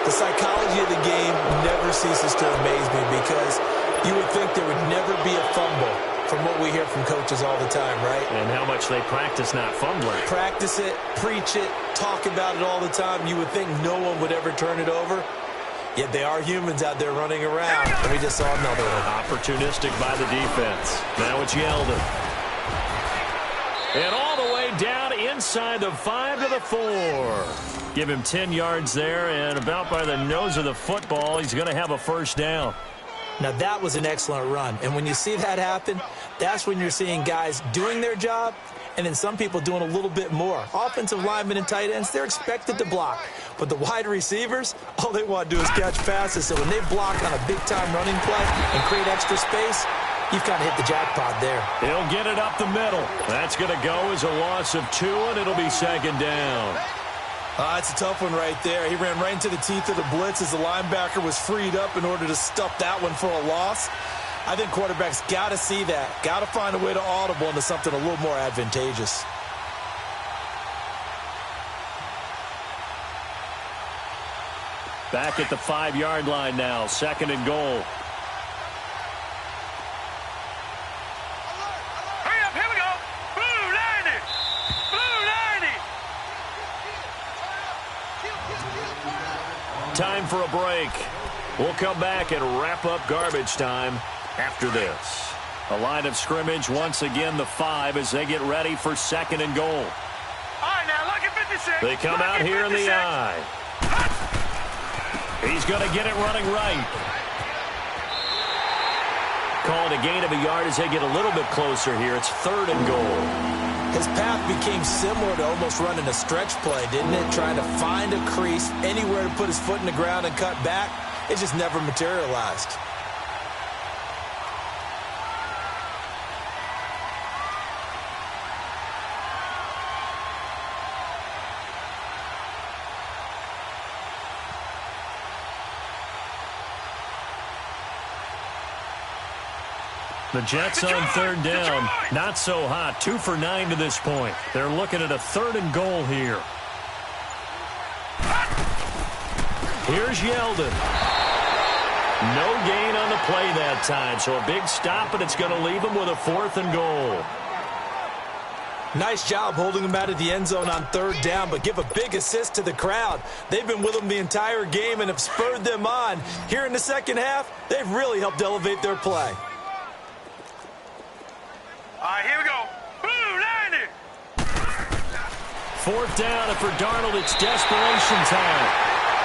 The psychology of the game never ceases to amaze me because you would think there would never be a fumble from what we hear from coaches all the time, right? And how much they practice not fumbling. Practice it, preach it, talk about it all the time. You would think no one would ever turn it over. Yet they are humans out there running around. And we just saw another one. Opportunistic by the defense. Now it's Yeldon. And all the way down inside the 5 to the 4. Give him 10 yards there, and about by the nose of the football, he's going to have a 1st down. Now, that was an excellent run. And when you see that happen, that's when you're seeing guys doing their job and then some people doing a little bit more. Offensive linemen and tight ends, they're expected to block. But the wide receivers, all they want to do is catch passes. So when they block on a big-time running play and create extra space, you've kind of hit the jackpot there. He'll get it up the middle. That's going to go as a loss of 2, and it'll be 2nd down. It's a tough one right there. He ran right into the teeth of the blitz as the linebacker was freed up in order to stuff that one for a loss. I think quarterbacks got to see that. Got to find a way to audible into something a little more advantageous. Back at the 5-yard line now, 2nd and goal. Hurry up, here we go! Blue 90! Blue 90! Time for a break. We'll come back and wrap up garbage time after this. A line of scrimmage once again, the 5, as they get ready for 2nd and goal. All right, now look at 56. They come out here in the eye. He's going to get it running right. Calling a gain of a yard as they get a little bit closer here. It's 3rd and goal. His path became similar to almost running a stretch play, didn't it? Trying to find a crease, anywhere to put his foot in the ground and cut back. It just never materialized. The Jets on 3rd down. Not so hot. 2 for 9 to this point. They're looking at a 3rd and goal here. Here's Yeldon. No gain on the play that time. So a big stop, and it's going to leave him with a 4th and goal. Nice job holding him out of the end zone on 3rd down, but give a big assist to the crowd. They've been with him the entire game and have spurred them on. Here in the second half, they've really helped elevate their play. All right, here we go. Blue 90! 4th down, and for Darnold, it's desperation time.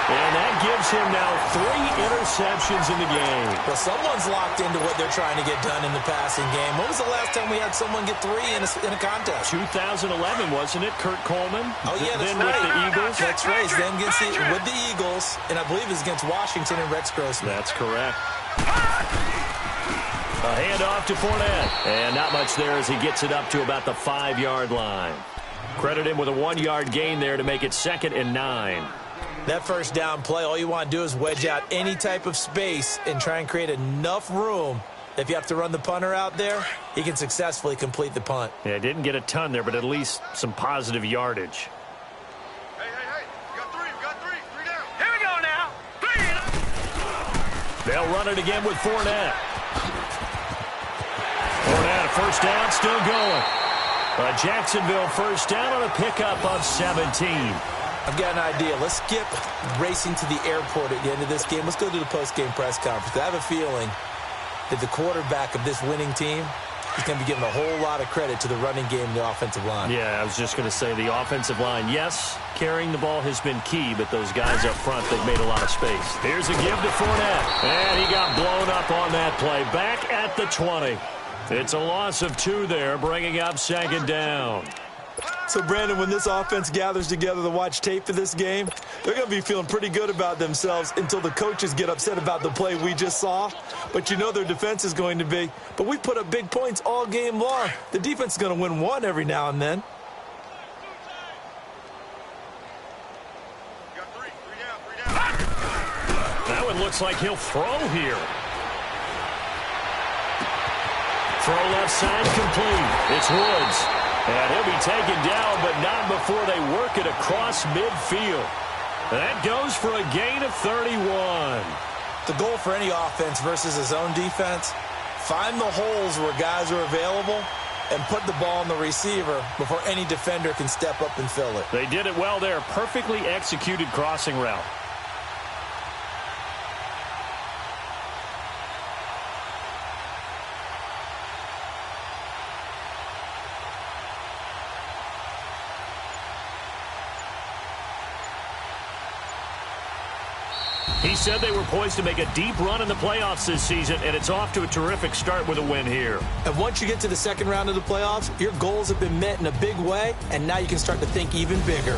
And that gives him now 3 interceptions in the game. Well, someone's locked into what they're trying to get done in the passing game. When was the last time we had someone get 3 in a contest? 2011, wasn't it? Kurt Coleman? Oh, yeah, that's then right. with the Eagles. That's right. Then with the Eagles, and I believe it's against Washington and Rex Grossman. That's correct. A handoff to Fournette. And not much there as he gets it up to about the 5-yard line. Credit him with a 1-yard gain there to make it 2nd and 9. That first down play, all you want to do is wedge out any type of space and try and create enough room. If you have to run the punter out there, he can successfully complete the punt. Yeah, didn't get a ton there, but at least some positive yardage. Hey, we got 3 down. Here we go now. 3. They'll run it again with Fournette. Fournette, a first down, still going. A Jacksonville first down on a pickup of 17. I've got an idea. Let's skip racing to the airport at the end of this game. Let's go to the post-game press conference. I have a feeling that the quarterback of this winning team he's going to be given a whole lot of credit to the running game and the offensive line. Yeah, I was just going to say the offensive line, yes, carrying the ball has been key, but those guys up front, they've made a lot of space. Here's a give to Fournette, and he got blown up on that play. Back at the 20. It's a loss of 2 there, bringing up 2nd down. So, Brandon, when this offense gathers together to watch tape for this game, they're going to be feeling pretty good about themselves until the coaches get upset about the play we just saw. But you know their defense is going to be. But we put up big points all game long. The defense is going to win one every now and then. That one looks like he'll throw here. Throw left side complete. It's Woods. And he'll be taken down, but not before they work it across midfield. That goes for a gain of 31. The goal for any offense versus his own defense, find the holes where guys are available and put the ball on the receiver before any defender can step up and fill it. They did it well there. Perfectly executed crossing route. He said they were poised to make a deep run in the playoffs this season, and it's off to a terrific start with a win here. And once you get to the second round of the playoffs, your goals have been met in a big way, and now you can start to think even bigger.